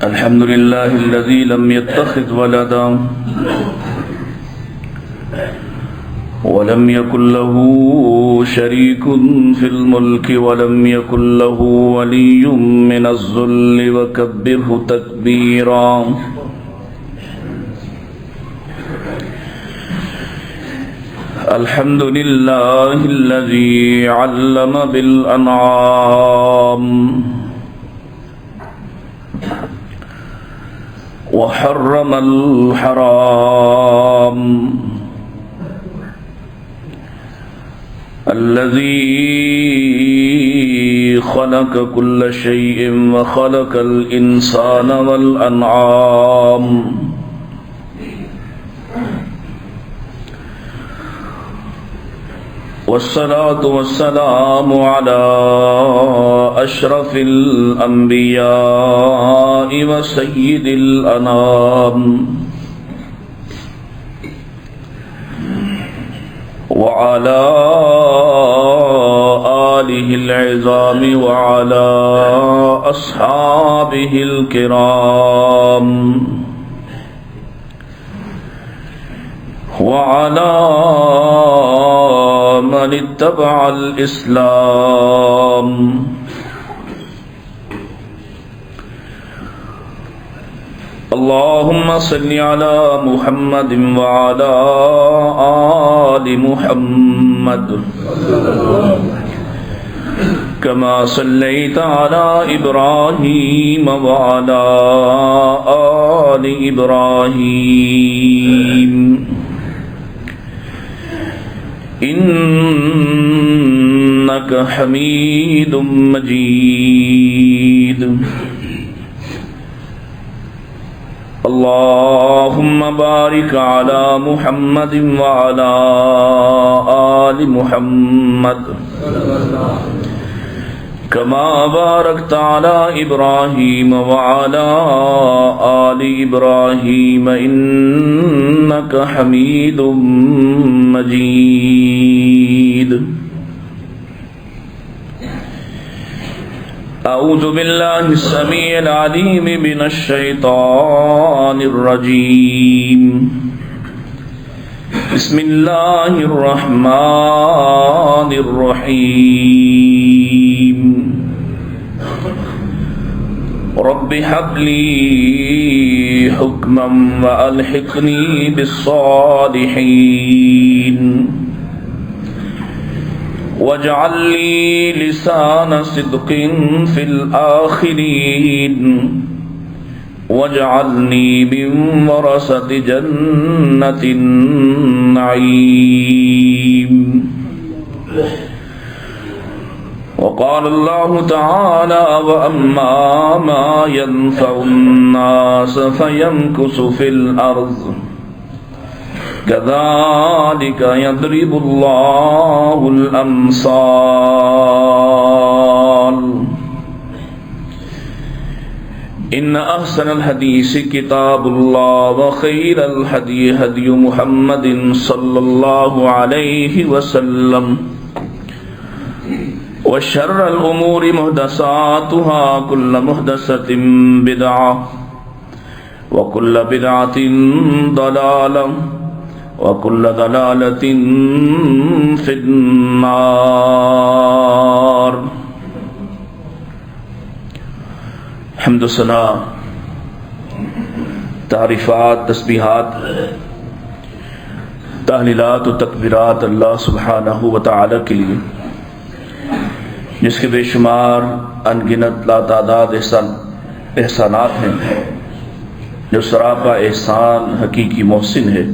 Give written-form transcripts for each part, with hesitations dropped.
الحمد لله الذي لم يتخذ ولدا ولم يكن له شريك في الملك ولم يكن له ولي من الذل وكبره تكبيرا الحمد لله الذي علم بالأنعام وحرم الحرام الذي خلق كل شيء وخلق الإنسان والأنعام والصلاة والسلام على أشرف الأنبياء وسيد الأنام وعلى آله العظام وعلى أصحابه الكرام وعلى من اتبع الإسلام اللهم صل على محمد وعلى آل محمد كما صليت على إبراهيم وعلى آل إبراهيم إنك حميد مجيد اللهم بارك على محمد وعلى آل محمد كما باركت على إبراهيم وعلى آل إبراهيم إنك حميد مجيد أعوذ بالله السميع العليم من الشيطان الرجيم بسم الله الرحمن الرحيم رب هب لي حكما وألحقني بالصالحين واجعل لي لسان صدق في الآخرين واجعلني من ورثة جنة النعيم وقال الله تعالى وأما ما ينفع الناس فيمكث في الأرض كذلك يضرب الله الأمثال إن أحسن الحديث كتاب الله وخير الهدي هدي محمد صلى الله عليه وسلم وشر الأمور محدثاتها كل محدثة بدعة وكل بدعة ضلالة وكل ضلالة في النار حمد و ثنا تعریفات تسبیحات تحلیلات و تکبیرات اللہ سبحانہ و تعالی کے لیے جس کے بے شمار انگنت لا تعداد احسانات ہیں، جو سراپا احسان حقیقی محسن ہے،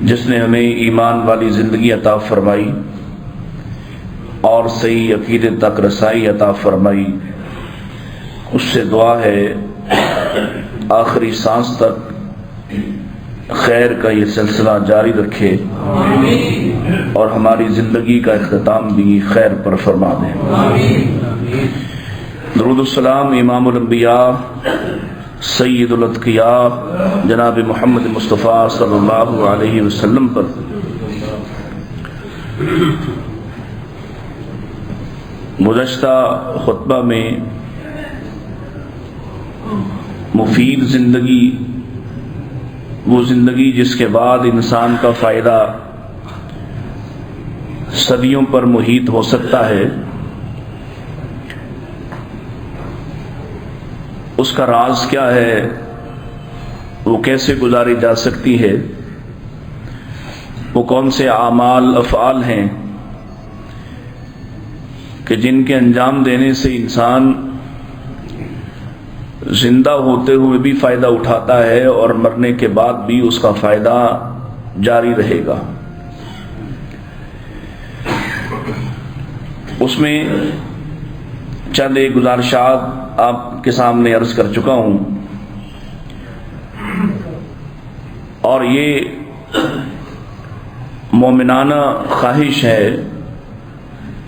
جس نے ہمیں ایمان والی زندگی عطا فرمائی اور صحیح عقیدے تک رسائی عطا فرمائی، اس سے دعا ہے آخری سانس تک خیر کا یہ سلسلہ جاری رکھے اور ہماری زندگی کا اختتام بھی خیر پر فرما دے۔ درود السلام امام الانبیاء سید الاتقیاء جناب محمد مصطفیٰ صلی اللہ علیہ وسلم پر۔ گزشتہ خطبہ میں مفید زندگی وہ زندگی جس کے بعد انسان کا فائدہ صدیوں پر محیط ہو سکتا ہے، اس کا راز کیا ہے، وہ کیسے گزاری جا سکتی ہے، وہ کون سے اعمال افعال ہیں کہ جن کے انجام دینے سے انسان زندہ ہوتے ہوئے بھی فائدہ اٹھاتا ہے اور مرنے کے بعد بھی اس کا فائدہ جاری رہے گا۔ اس میں چند ایک گزارشات آپ کے سامنے عرض کر چکا ہوں، اور یہ مومنانہ خواہش ہے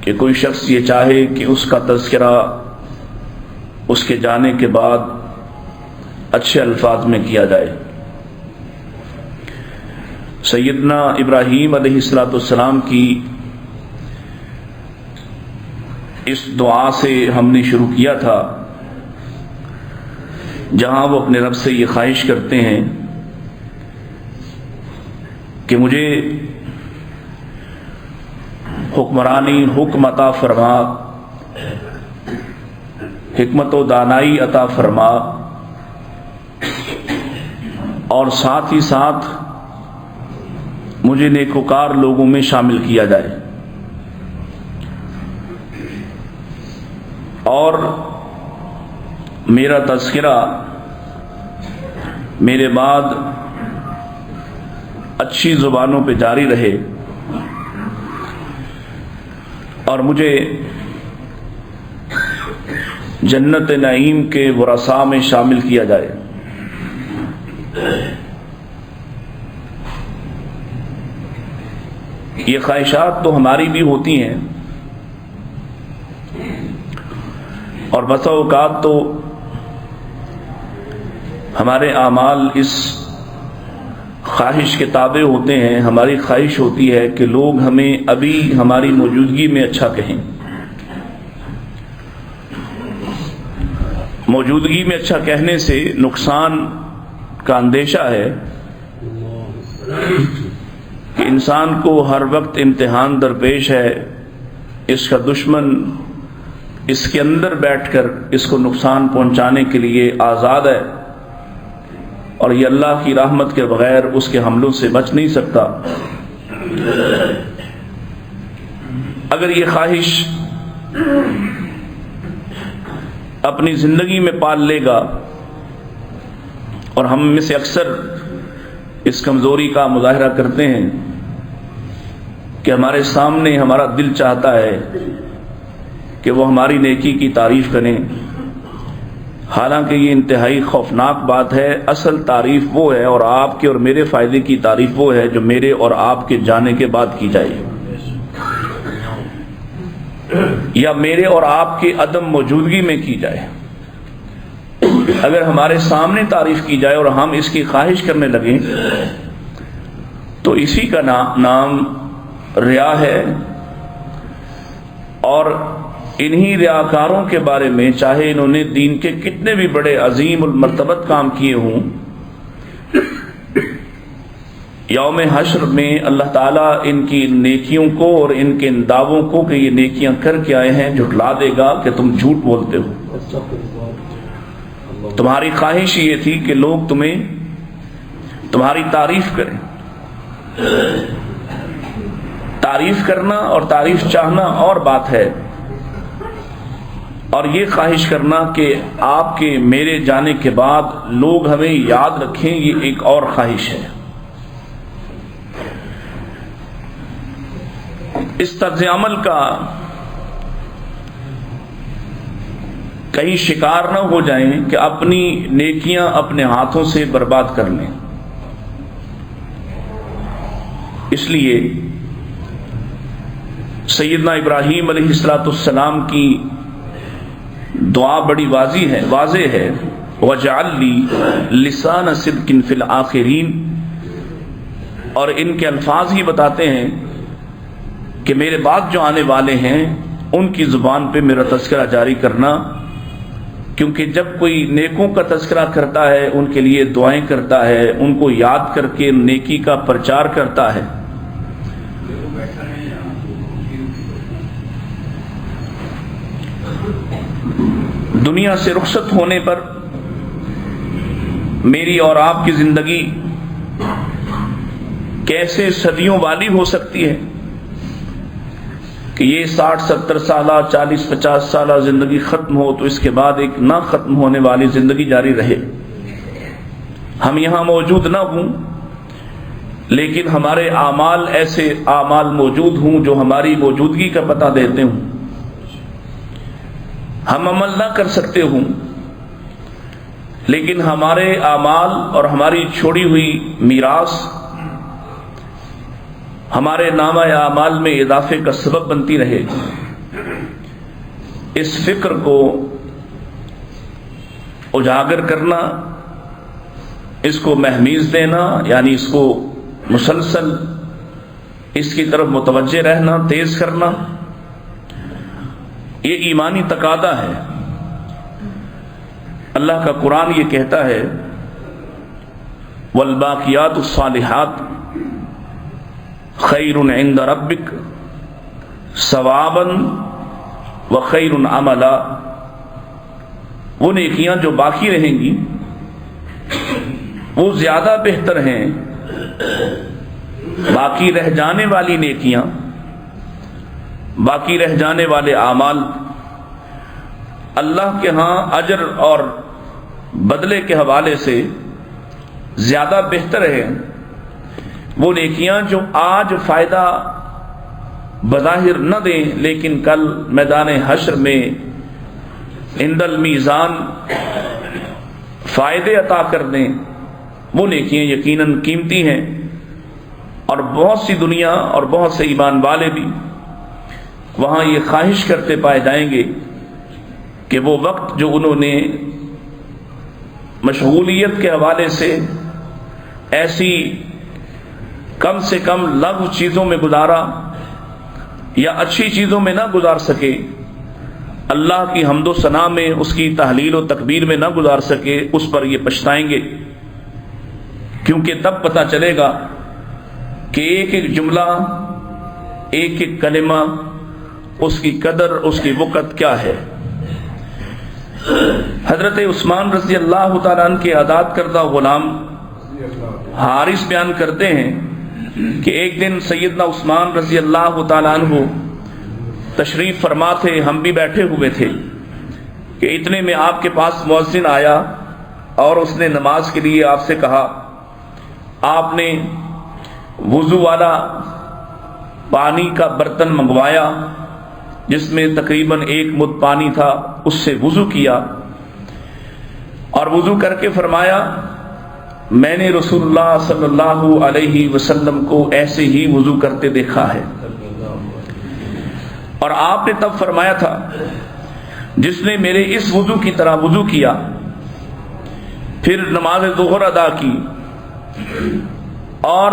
کہ کوئی شخص یہ چاہے کہ اس کا تذکرہ اس کے جانے کے بعد اچھے الفاظ میں کیا جائے۔ سیدنا ابراہیم علیہ السلام کی اس دعا سے ہم نے شروع کیا تھا، جہاں وہ اپنے رب سے یہ خواہش کرتے ہیں کہ مجھے حکمرانی حکم عطا فرما، حکمت و دانائی عطا فرما، اور ساتھ ہی ساتھ مجھے نیکوکار لوگوں میں شامل کیا جائے، اور میرا تذکرہ میرے بعد اچھی زبانوں پہ جاری رہے، اور مجھے جنت نعیم کے ورثاء میں شامل کیا جائے۔ یہ خواہشات تو ہماری بھی ہوتی ہیں، اور بسا اوقات تو ہمارے اعمال اس خواہش کے تابع ہوتے ہیں۔ ہماری خواہش ہوتی ہے کہ لوگ ہمیں ابھی ہماری موجودگی میں اچھا کہیں، موجودگی میں اچھا کہنے سے نقصان کا اندیشہ ہے کہ انسان کو ہر وقت امتحان درپیش ہے، اس کا دشمن اس کے اندر بیٹھ کر اس کو نقصان پہنچانے کے لیے آزاد ہے، اور یہ اللہ کی رحمت کے بغیر اس کے حملوں سے بچ نہیں سکتا۔ اگر یہ خواہش اپنی زندگی میں پال لے گا، اور ہم میں سے اکثر اس کمزوری کا مظاہرہ کرتے ہیں کہ ہمارے سامنے ہمارا دل چاہتا ہے کہ وہ ہماری نیکی کی تعریف کریں، حالانکہ یہ انتہائی خوفناک بات ہے۔ اصل تعریف وہ ہے، اور آپ کے اور میرے فائدے کی تعریف وہ ہے جو میرے اور آپ کے جانے کے بعد کی جائے، یا میرے اور آپ کے عدم موجودگی میں کی جائے۔ اگر ہمارے سامنے تعریف کی جائے اور ہم اس کی خواہش کرنے لگیں تو اسی کا نام ریا ہے، اور انہی ریاکاروں کے بارے میں چاہے انہوں نے دین کے کتنے بھی بڑے عظیم المرتبت کام کیے ہوں، یوم حشر میں اللہ تعالیٰ ان کی نیکیوں کو اور ان کے ان دعووں کو کہ یہ نیکیاں کر کے آئے ہیں جھٹلا دے گا کہ تم جھوٹ بولتے ہو۔ تمہاری خواہش یہ تھی کہ لوگ تمہاری تعریف کریں۔ تعریف کرنا اور تعریف چاہنا اور بات ہے، اور یہ خواہش کرنا کہ آپ کے میرے جانے کے بعد لوگ ہمیں یاد رکھیں، یہ ایک اور خواہش ہے۔ اس طرز عمل کا کہیں شکار نہ ہو جائیں کہ اپنی نیکیاں اپنے ہاتھوں سے برباد کر لیں۔ اس لیے سیدنا ابراہیم علیہ السلام کی دعا بڑی واضح ہے، وَاجْعَلْ لِي لِسَانَ صِدْقٍ فِي الْآخِرِينَ، اور ان کے الفاظ ہی بتاتے ہیں کہ میرے بعد جو آنے والے ہیں ان کی زبان پہ میرا تذکرہ جاری کرنا، کیونکہ جب کوئی نیکوں کا تذکرہ کرتا ہے، ان کے لیے دعائیں کرتا ہے، ان کو یاد کر کے نیکی کا پرچار کرتا ہے، دنیا سے رخصت ہونے پر میری اور آپ کی زندگی کیسے صدیوں والی ہو سکتی ہے کہ یہ 60-70 سالہ 40-50 سالہ زندگی ختم ہو تو اس کے بعد ایک نہ ختم ہونے والی زندگی جاری رہے. ہم یہاں موجود نہ ہوں لیکن ہمارے اعمال ایسے اعمال موجود ہوں جو ہماری موجودگی کا پتہ دیتے ہوں. ہم عمل نہ کر سکتے ہوں لیکن ہمارے اعمال اور ہماری چھوڑی ہوئی میراث ہمارے نامہ اعمال میں اضافے کا سبب بنتی رہے. اس فکر کو اجاگر کرنا، اس کو مہمیز دینا، یعنی اس کو مسلسل اس کی طرف متوجہ رہنا، تیز کرنا، یہ ایمانی تقاضا ہے. اللہ کا قرآن یہ کہتا ہے والباقیات الصالحات خیر عند ربک ثوابا وخیر عملا. وہ نیکیاں جو باقی رہیں گی وہ زیادہ بہتر ہیں. باقی رہ جانے والی نیکیاں، باقی رہ جانے والے اعمال اللہ کے ہاں اجر اور بدلے کے حوالے سے زیادہ بہتر ہے. وہ نیکیاں جو آج فائدہ بظاہر نہ دیں لیکن کل میدان حشر میں عند المیزان فائدے عطا کر دیں، وہ نیکیاں یقیناً قیمتی ہیں. اور بہت سی دنیا اور بہت سے ایمان والے بھی وہاں یہ خواہش کرتے پائے جائیں گے کہ وہ وقت جو انہوں نے مشغولیت کے حوالے سے ایسی کم سے کم لغو چیزوں میں گزارا یا اچھی چیزوں میں نہ گزار سکے، اللہ کی حمد و ثنا میں، اس کی تحلیل و تکبیر میں نہ گزار سکے، اس پر یہ پچھتائیں گے. کیونکہ تب پتہ چلے گا کہ ایک ایک جملہ، ایک ایک کلمہ، اس کی قدر، اس کی وقت کیا ہے. حضرت عثمان رضی اللہ تعالیٰ عنہ کے آزاد کردہ غلام حارث بیان کرتے ہیں کہ ایک دن سیدنا عثمان رضی اللہ تعالیٰ عنہ تشریف فرما تھے، ہم بھی بیٹھے ہوئے تھے کہ اتنے میں آپ کے پاس مؤذن آیا اور اس نے نماز کے لیے آپ سے کہا. آپ نے وضو والا پانی کا برتن منگوایا جس میں تقریباً 1 مد پانی تھا، اس سے وضو کیا اور وضو کر کے فرمایا میں نے رسول اللہ صلی اللہ علیہ وسلم کو ایسے ہی وضو کرتے دیکھا ہے. اور آپ نے تب فرمایا تھا جس نے میرے اس وضو کی طرح وضو کیا پھر نماز ظہر ادا کی اور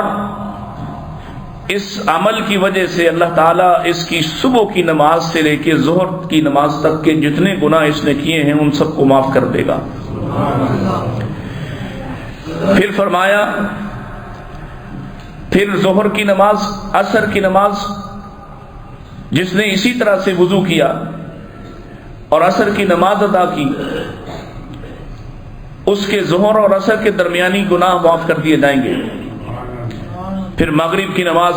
اس عمل کی وجہ سے اللہ تعالیٰ اس کی صبح کی نماز سے لے کے ظہر کی نماز تک کے جتنے گناہ اس نے کیے ہیں ان سب کو معاف کر دے گا. پھر فرمایا پھر ظہر کی نماز، عصر کی نماز جس نے اسی طرح سے وضو کیا اور عصر کی نماز ادا کی، اس کے ظہر اور عصر کے درمیانی گناہ معاف کر دیے جائیں گے. پھر مغرب کی نماز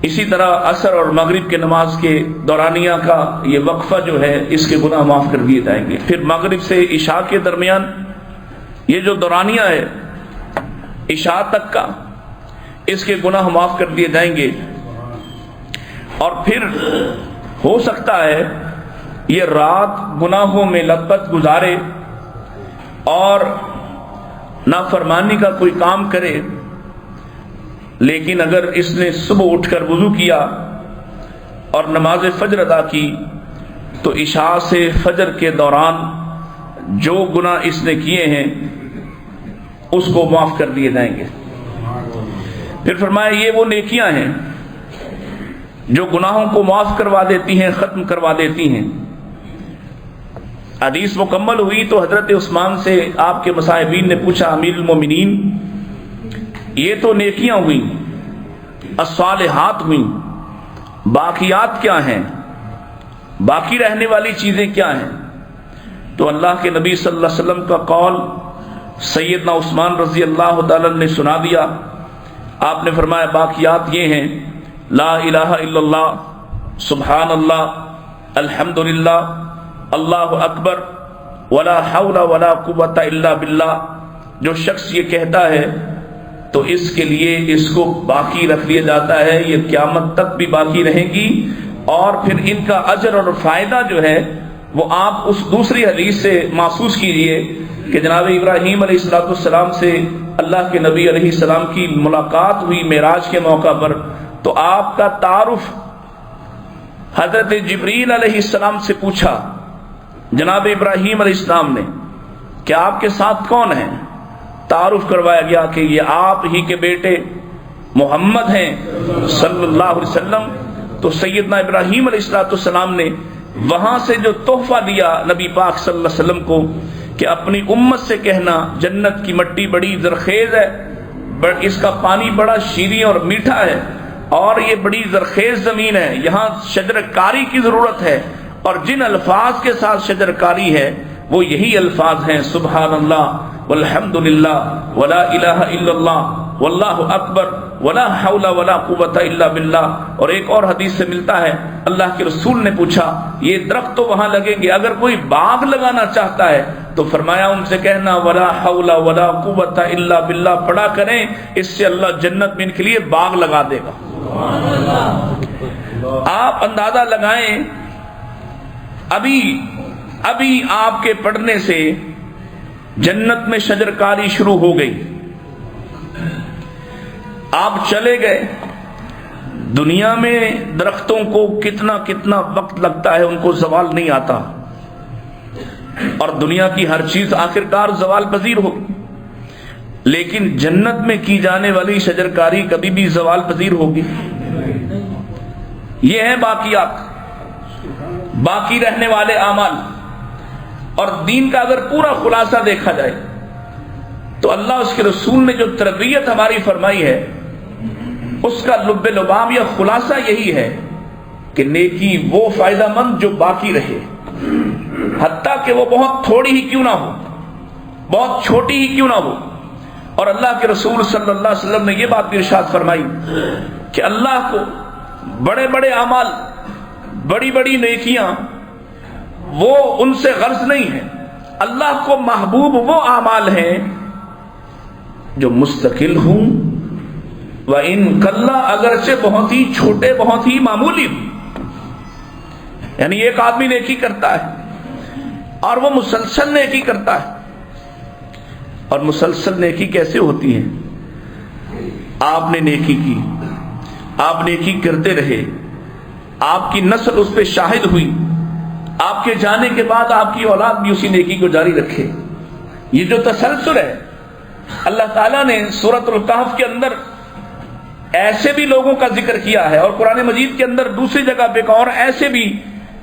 اسی طرح، عصر اور مغرب کے نماز کے دورانیہ کا یہ وقفہ جو ہے اس کے گناہ معاف کر دیے جائیں گے. پھر مغرب سے عشاء کے درمیان یہ جو دورانیہ ہے عشاء تک کا، اس کے گناہ معاف کر دیے جائیں گے. اور پھر ہو سکتا ہے یہ رات گناہوں میں لطپت گزارے اور نافرمانی کا کوئی کام کرے، لیکن اگر اس نے صبح اٹھ کر وضو کیا اور نماز فجر ادا کی تو عشاء سے فجر کے دوران جو گناہ اس نے کیے ہیں اس کو معاف کر دیے جائیں گے. پھر فرمایا یہ وہ نیکیاں ہیں جو گناہوں کو معاف کروا دیتی ہیں، ختم کروا دیتی ہیں. حدیث مکمل ہوئی تو حضرت عثمان سے آپ کے مصاحبین نے پوچھا امیر المومنین یہ تو نیکیاں ہوئیں، الصالحات ہوئیں، باقیات کیا ہیں، باقی رہنے والی چیزیں کیا ہیں؟ تو اللہ کے نبی صلی اللہ علیہ وسلم کا قول سیدنا عثمان رضی اللہ تعالی عنہ نے سنا دیا. آپ نے فرمایا باقیات یہ ہیں لا الہ الا اللہ، سبحان اللہ، الحمدللہ، اللہ اکبر، ولا حول ولا قوت الا باللہ. جو شخص یہ کہتا ہے تو اس کے لیے اس کو باقی رکھ لیا جاتا ہے، یہ قیامت تک بھی باقی رہیں گی. اور پھر ان کا اجر اور فائدہ جو ہے وہ آپ اس دوسری حدیث سے محسوس کیجئے کہ جناب ابراہیم علیہ السلام سے اللہ کے نبی علیہ السلام کی ملاقات ہوئی معراج کے موقع پر، تو آپ کا تعارف حضرت جبریل علیہ السلام سے پوچھا جناب ابراہیم علیہ السلام نے کہ آپ کے ساتھ کون ہیں؟ تعارف کروایا گیا کہ یہ آپ ہی کے بیٹے محمد ہیں صلی اللہ علیہ وسلم. تو سیدنا ابراہیم علیہ السلام نے وہاں سے جو تحفہ دیا نبی پاک صلی اللہ علیہ وسلم کو کہ اپنی امت سے کہنا جنت کی مٹی بڑی زرخیز ہے، اس کا پانی بڑا شیریں اور میٹھا ہے، اور یہ بڑی زرخیز زمین ہے، یہاں شجر کاری کی ضرورت ہے، اور جن الفاظ کے ساتھ شجر کاری ہے وہ یہی الفاظ ہیں سبحان اللہ والحمدللہ ولا الہ الا اللہ واللہ اکبر ولا حول ولا قوت الا باللہ. اور ایک اور حدیث سے ملتا ہے اللہ کے رسول نے پوچھا یہ درخت تو وہاں لگیں گے، اگر کوئی باغ لگانا چاہتا ہے تو فرمایا ان سے کہنا ولا حول ولا قوت الا باللہ پڑھا کریں، اس سے اللہ جنت میں ان کے لیے باغ لگا دے گا. آپ اندازہ لگائیں ابھی آپ کے پڑھنے سے جنت میں شجرکاری شروع ہو گئی، آپ چلے گئے. دنیا میں درختوں کو کتنا وقت لگتا ہے ان کو زوال نہیں آتا، اور دنیا کی ہر چیز آخرکار زوال پذیر ہوگی، لیکن جنت میں کی جانے والی شجرکاری کبھی بھی زوال پذیر ہوگی. یہ ہیں باقیات، باقی رہنے والے اعمال. اور دین کا اگر پورا خلاصہ دیکھا جائے تو اللہ اس کے رسول نے جو تربیت ہماری فرمائی ہے اس کا لب لباب یا خلاصہ یہی ہے کہ نیکی وہ فائدہ مند جو باقی رہے، حتیٰ کہ وہ بہت تھوڑی ہی کیوں نہ ہو، بہت چھوٹی ہی کیوں نہ ہو. اور اللہ کے رسول صلی اللہ علیہ وسلم نے یہ بات بھی ارشاد فرمائی کہ اللہ کو بڑے بڑے اعمال، بڑی بڑی نیکیاں وہ ان سے غرض نہیں ہے، اللہ کو محبوب وہ اعمال ہیں جو مستقل ہوں وَإِن قَلَّ، اگرچہ بہت ہی چھوٹے، بہت ہی معمولی ہوں. یعنی ایک آدمی نیکی کرتا ہے اور وہ مسلسل نیکی کرتا ہے. اور مسلسل نیکی کیسے ہوتی ہے؟ آپ نے نیکی کی، آپ نیکی کرتے رہے، آپ کی نسل اس پہ شاہد ہوئی، آپ کے جانے کے بعد آپ کی اولاد بھی اسی نیکی کو جاری رکھے. یہ جو تسلسل ہے اللہ تعالیٰ نے سورۃ الکہف کے اندر ایسے بھی لوگوں کا ذکر کیا ہے، اور قرآن مجید کے اندر دوسری جگہ پہ اور ایسے بھی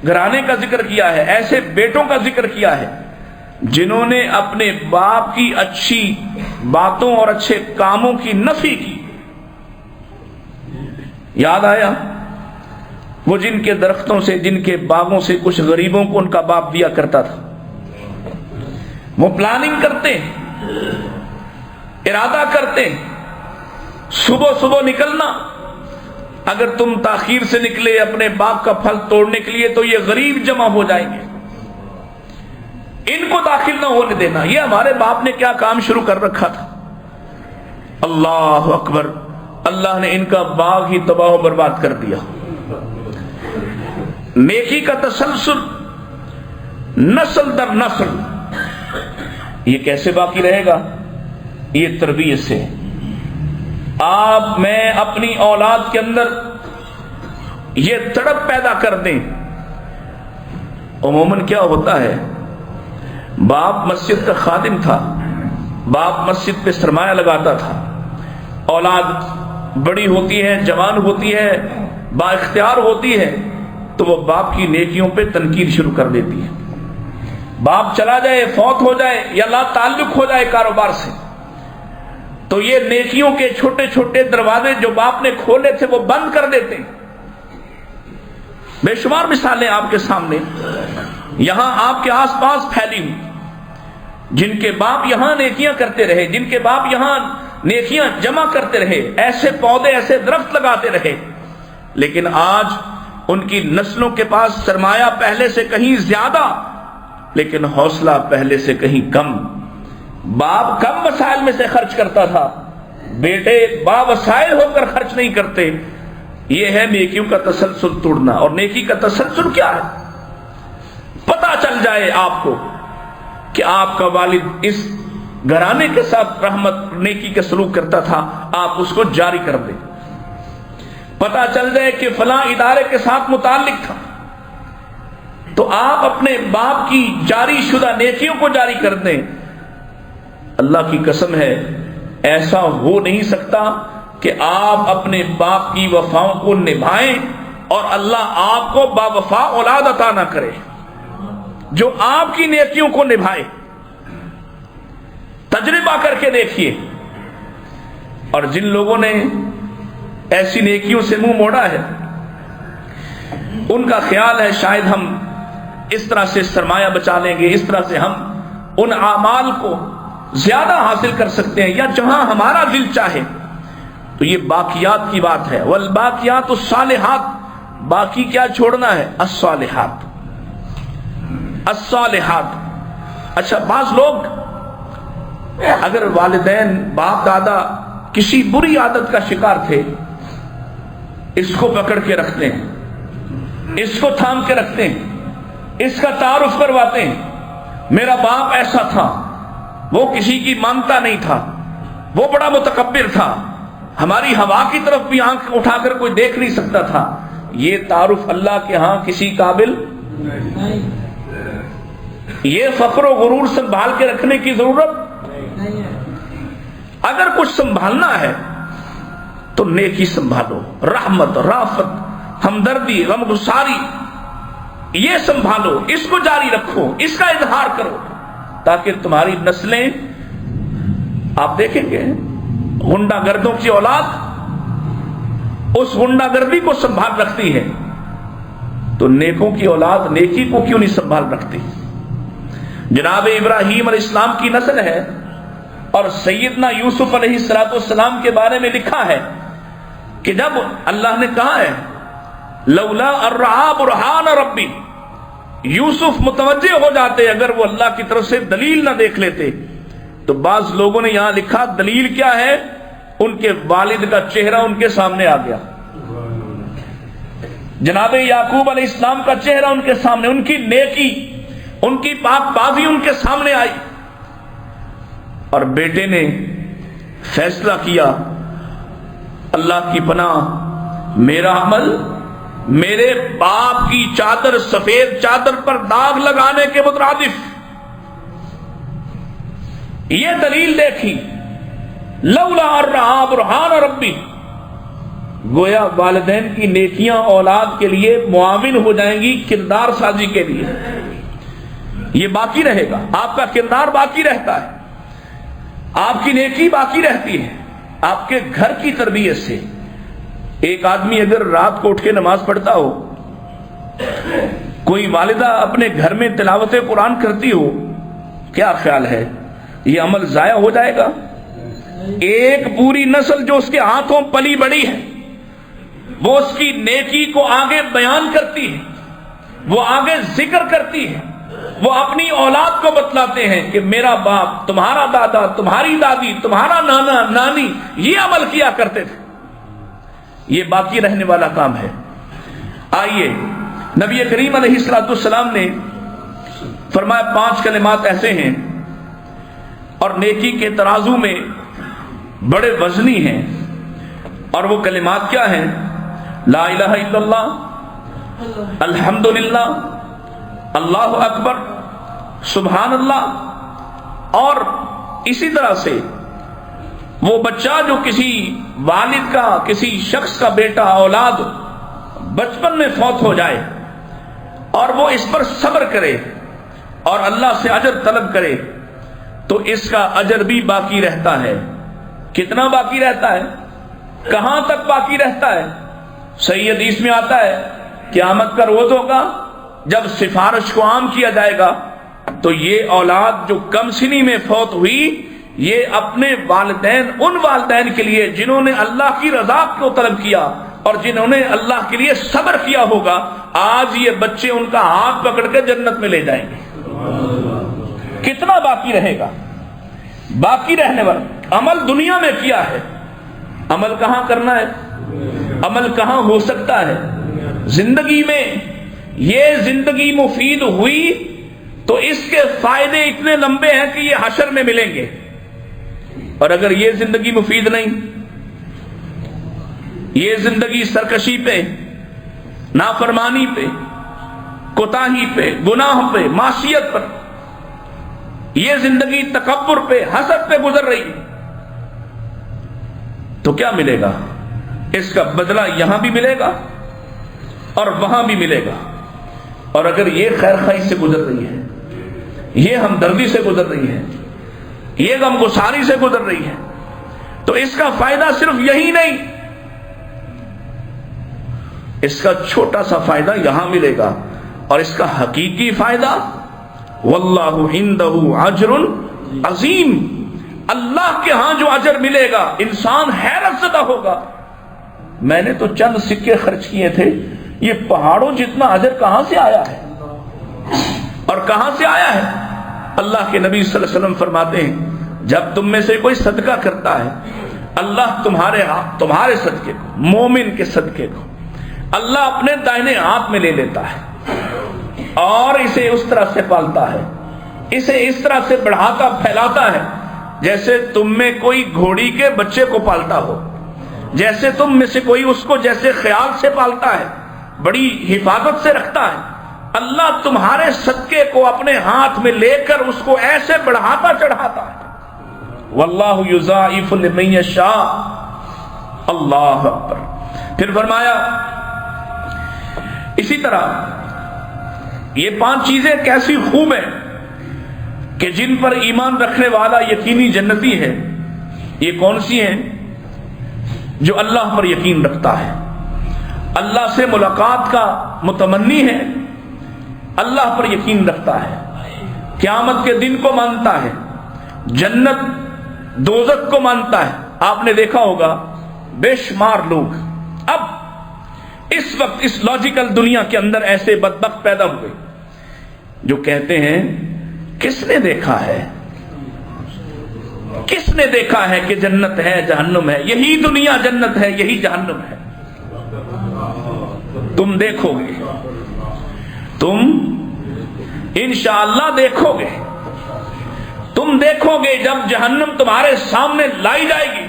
گھرانے کا ذکر کیا ہے، ایسے بیٹوں کا ذکر کیا ہے جنہوں نے اپنے باپ کی اچھی باتوں اور اچھے کاموں کی نفی کی. یاد آیا وہ جن کے درختوں سے، جن کے باغوں سے کچھ غریبوں کو ان کا باپ دیا کرتا تھا. وہ پلاننگ کرتے ہیں، ارادہ کرتے ہیں، صبح نکلنا. اگر تم تاخیر سے نکلے اپنے باغ کا پھل توڑنے کے لیے تو یہ غریب جمع ہو جائیں گے، ان کو داخل نہ ہونے دینا. یہ ہمارے باپ نے کیا کام شروع کر رکھا تھا. اللہ اکبر، اللہ نے ان کا باغ ہی تباہ و برباد کر دیا. نیکی کا تسلسل نسل در نسل یہ کیسے باقی رہے گا؟ یہ تربیت سے. آپ میں اپنی اولاد کے اندر یہ تڑپ پیدا کر دیں. عموماً کیا ہوتا ہے، باپ مسجد کا خادم تھا، باپ مسجد پہ سرمایہ لگاتا تھا، اولاد بڑی ہوتی ہے، جوان ہوتی ہے، با اختیار ہوتی ہے، تو وہ باپ کی نیکیوں پہ تنقید شروع کر دیتی ہے. باپ چلا جائے، فوت ہو جائے یا لا تعلق ہو جائے کاروبار سے، تو یہ نیکیوں کے چھوٹے چھوٹے دروازے جو باپ نے کھولے تھے وہ بند کر دیتے ہیں۔ بے شمار مثالیں آپ کے سامنے یہاں آپ کے آس پاس پھیلی ہوئی، جن کے باپ یہاں نیکیاں کرتے رہے، جن کے باپ یہاں نیکیاں جمع کرتے رہے، ایسے پودے ایسے درخت لگاتے رہے، لیکن آج ان کی نسلوں کے پاس سرمایہ پہلے سے کہیں زیادہ، لیکن حوصلہ پہلے سے کہیں کم۔ باپ کم وسائل میں سے خرچ کرتا تھا، بیٹے با وسائل ہو کر خرچ نہیں کرتے۔ یہ ہے نیکیوں کا تسلسل توڑنا۔ اور نیکی کا تسلسل کیا ہے؟ پتہ چل جائے آپ کو کہ آپ کا والد اس گھرانے کے ساتھ رحمت نیکی کا سلوک کرتا تھا، آپ اس کو جاری کر دیں۔ پتہ چل جائے کہ فلاں ادارے کے ساتھ متعلق تھا، تو آپ اپنے باپ کی جاری شدہ نیکیوں کو جاری کر دیں۔ اللہ کی قسم ہے ایسا ہو نہیں سکتا کہ آپ اپنے باپ کی وفاؤں کو نبھائیں اور اللہ آپ کو با وفا اولاد عطا نہ کرے جو آپ کی نیکیوں کو نبھائے۔ تجربہ کر کے دیکھیے۔ اور جن لوگوں نے ایسی نیکیوں سے منہ موڑا ہے، ان کا خیال ہے شاید ہم اس طرح سے سرمایہ بچا لیں گے، اس طرح سے ہم ان اعمال کو زیادہ حاصل کر سکتے ہیں، یا جہاں ہمارا دل چاہے۔ تو یہ باقیات کی بات ہے۔ والباقیات الصالحات، باقی کیا چھوڑنا ہے؟ الصالحات، الصالحات۔ اچھا، بعض لوگ اگر والدین باپ دادا کسی بری عادت کا شکار تھے، اس کو پکڑ کے رکھتے ہیں، اس کو تھام کے رکھتے ہیں، اس کا تعارف کرواتے ہیں۔ میرا باپ ایسا تھا، وہ کسی کی مانتا نہیں تھا، وہ بڑا متکبر تھا، ہماری ہوا کی طرف بھی آنکھ اٹھا کر کوئی دیکھ نہیں سکتا تھا۔ یہ تعارف اللہ کے ہاں کسی قابل نہیں۔ یہ فخر و غرور سنبھال کے رکھنے کی ضرورت نہیں ہے۔ اگر کچھ سنبھالنا ہے تو نیکی سنبھالو، رحمت، رافت، ہمدردی، غمگساری، یہ سنبھالو، اس کو جاری رکھو، اس کا اظہار کرو، تاکہ تمہاری نسلیں، آپ دیکھیں گے غنڈہ گردوں کی اولاد اس غنڈہ گردی کو سنبھال رکھتی ہے، تو نیکوں کی اولاد نیکی کو کیوں نہیں سنبھال رکھتی؟ جناب ابراہیم علیہ السلام کی نسل ہے، اور سیدنا یوسف علیہ السلام کے بارے میں لکھا ہے کہ جب اللہ نے کہا ہے لولا الرعا برہان ربی، یوسف متوجہ ہو جاتے اگر وہ اللہ کی طرف سے دلیل نہ دیکھ لیتے۔ تو بعض لوگوں نے یہاں لکھا دلیل کیا ہے؟ ان کے والد کا چہرہ ان کے سامنے آ گیا، جناب یعقوب علیہ السلام کا چہرہ ان کے سامنے، ان کی نیکی، ان کی پاک بازی ان کے سامنے آئی، اور بیٹے نے فیصلہ کیا اللہ کی پناہ، میرا عمل میرے باپ کی چادر، سفید چادر پر داغ لگانے کے مترادف۔ یہ دلیل دیکھی، لولا الرعا برہان ربی، گویا والدین کی نیکیاں اولاد کے لیے معاون ہو جائیں گی کردار سازی کے لیے۔ یہ باقی رہے گا، آپ کا کردار باقی رہتا ہے، آپ کی نیکی باقی رہتی ہے آپ کے گھر کی تربیت سے۔ ایک آدمی اگر رات کو اٹھ کے نماز پڑھتا ہو، کوئی والدہ اپنے گھر میں تلاوت قرآن کرتی ہو، کیا خیال ہے یہ عمل ضائع ہو جائے گا؟ ایک پوری نسل جو اس کے ہاتھوں پلی بڑی ہے، وہ اس کی نیکی کو آگے بیان کرتی ہے، وہ آگے ذکر کرتی ہے، وہ اپنی اولاد کو بتلاتے ہیں کہ میرا باپ، تمہارا دادا، تمہاری دادی، تمہارا نانا نانی یہ عمل کیا کرتے تھے۔ یہ باقی رہنے والا کام ہے۔ آئیے، نبی کریم علیہ السلام نے فرمایا 5 کلمات ایسے ہیں اور نیکی کے ترازو میں بڑے وزنی ہیں، اور وہ کلمات کیا ہیں؟ لا الہ الا اللہ، الحمدللہ، اللہ اکبر، سبحان اللہ۔ اور اسی طرح سے وہ بچہ جو کسی والد کا، کسی شخص کا بیٹا، اولاد بچپن میں فوت ہو جائے اور وہ اس پر صبر کرے، اور اللہ سے اجر طلب کرے تو اس کا اجر بھی باقی رہتا ہے. کتنا باقی رہتا ہے؟ کہاں تک باقی رہتا ہے؟ صحیح حدیث میں آتا ہے قیامت کا روز ہوگا جب سفارش کو عام کیا جائے گا تو یہ اولاد جو کم سنی میں فوت ہوئی یہ اپنے والدین، ان والدین کے لیے جنہوں نے اللہ کی رضا کو طلب کیا اور جنہوں نے اللہ کے لیے صبر کیا ہوگا، آج یہ بچے ان کا ہاتھ پکڑ کے جنت میں لے جائیں گے. کتنا باقی رہے گا؟ باقی رہنے والا عمل دنیا میں کیا ہے، عمل کہاں کرنا ہے، عمل کہاں ہو سکتا ہے؟ زندگی میں. یہ زندگی مفید ہوئی تو اس کے فائدے اتنے لمبے ہیں کہ یہ حشر میں ملیں گے. اور اگر یہ زندگی مفید نہیں، یہ زندگی سرکشی پہ، نافرمانی پہ، کوتاہی پہ، گناہ پہ، معصیت پر، یہ زندگی تکبر پہ، حسد پہ گزر رہی ہے تو کیا ملے گا؟ اس کا بدلہ یہاں بھی ملے گا اور وہاں بھی ملے گا. اور اگر یہ خیر خواہی سے گزر رہی ہے، یہ ہمدردی سے گزر رہی ہے، یہ غمگساری سے گزر رہی ہے تو اس کا فائدہ صرف یہی نہیں، اس کا چھوٹا سا فائدہ یہاں ملے گا اور اس کا حقیقی فائدہ واللہ عندہ اجر عظیم، اللہ کے ہاں جو اجر ملے گا انسان حیرت زدہ ہوگا. میں نے تو چند سکے خرچ کیے تھے، یہ پہاڑوں جتنا اجر کہاں سے آیا ہے اور کہاں سے آیا ہے؟ اللہ کے نبی صلی اللہ علیہ وسلم فرماتے ہیں جب تم میں سے کوئی صدقہ کرتا ہے اللہ تمہارے صدقے کو، مومن کے صدقے کو اللہ اپنے دائنے ہاتھ میں لے لیتا ہے اور اسے اس طرح سے پالتا ہے، اسے اس طرح سے بڑھاتا پھیلاتا ہے جیسے تم میں کوئی گھوڑی کے بچے کو پالتا ہو، جیسے تم میں سے کوئی اس کو جیسے خیال سے پالتا ہے، بڑی حفاظت سے رکھتا ہے. اللہ تمہارے صدقے کو اپنے ہاتھ میں لے کر اس کو ایسے بڑھاتا چڑھاتا ہے. واللہ یضاعف لمن یشاء. اللہ اکبر. پھر فرمایا اسی طرح یہ 5 چیزیں کیسی خوب ہیں کہ جن پر ایمان رکھنے والا یقینی جنتی ہے. یہ کون سی ہیں؟ جو اللہ پر یقین رکھتا ہے، اللہ سے ملاقات کا متمنی ہے، اللہ پر یقین رکھتا ہے، قیامت کے دن کو مانتا ہے، جنت دوزخ کو مانتا ہے. آپ نے دیکھا ہوگا بے شمار لوگ اب اس وقت اس لاجیکل دنیا کے اندر ایسے بدبخت پیدا ہوئے جو کہتے ہیں کس نے دیکھا ہے، کس نے دیکھا ہے کہ جنت ہے جہنم ہے، یہی دنیا جنت ہے یہی جہنم ہے. تم دیکھو گے، تم انشاءاللہ دیکھو گے، تم دیکھو گے جب جہنم تمہارے سامنے لائی جائے گی،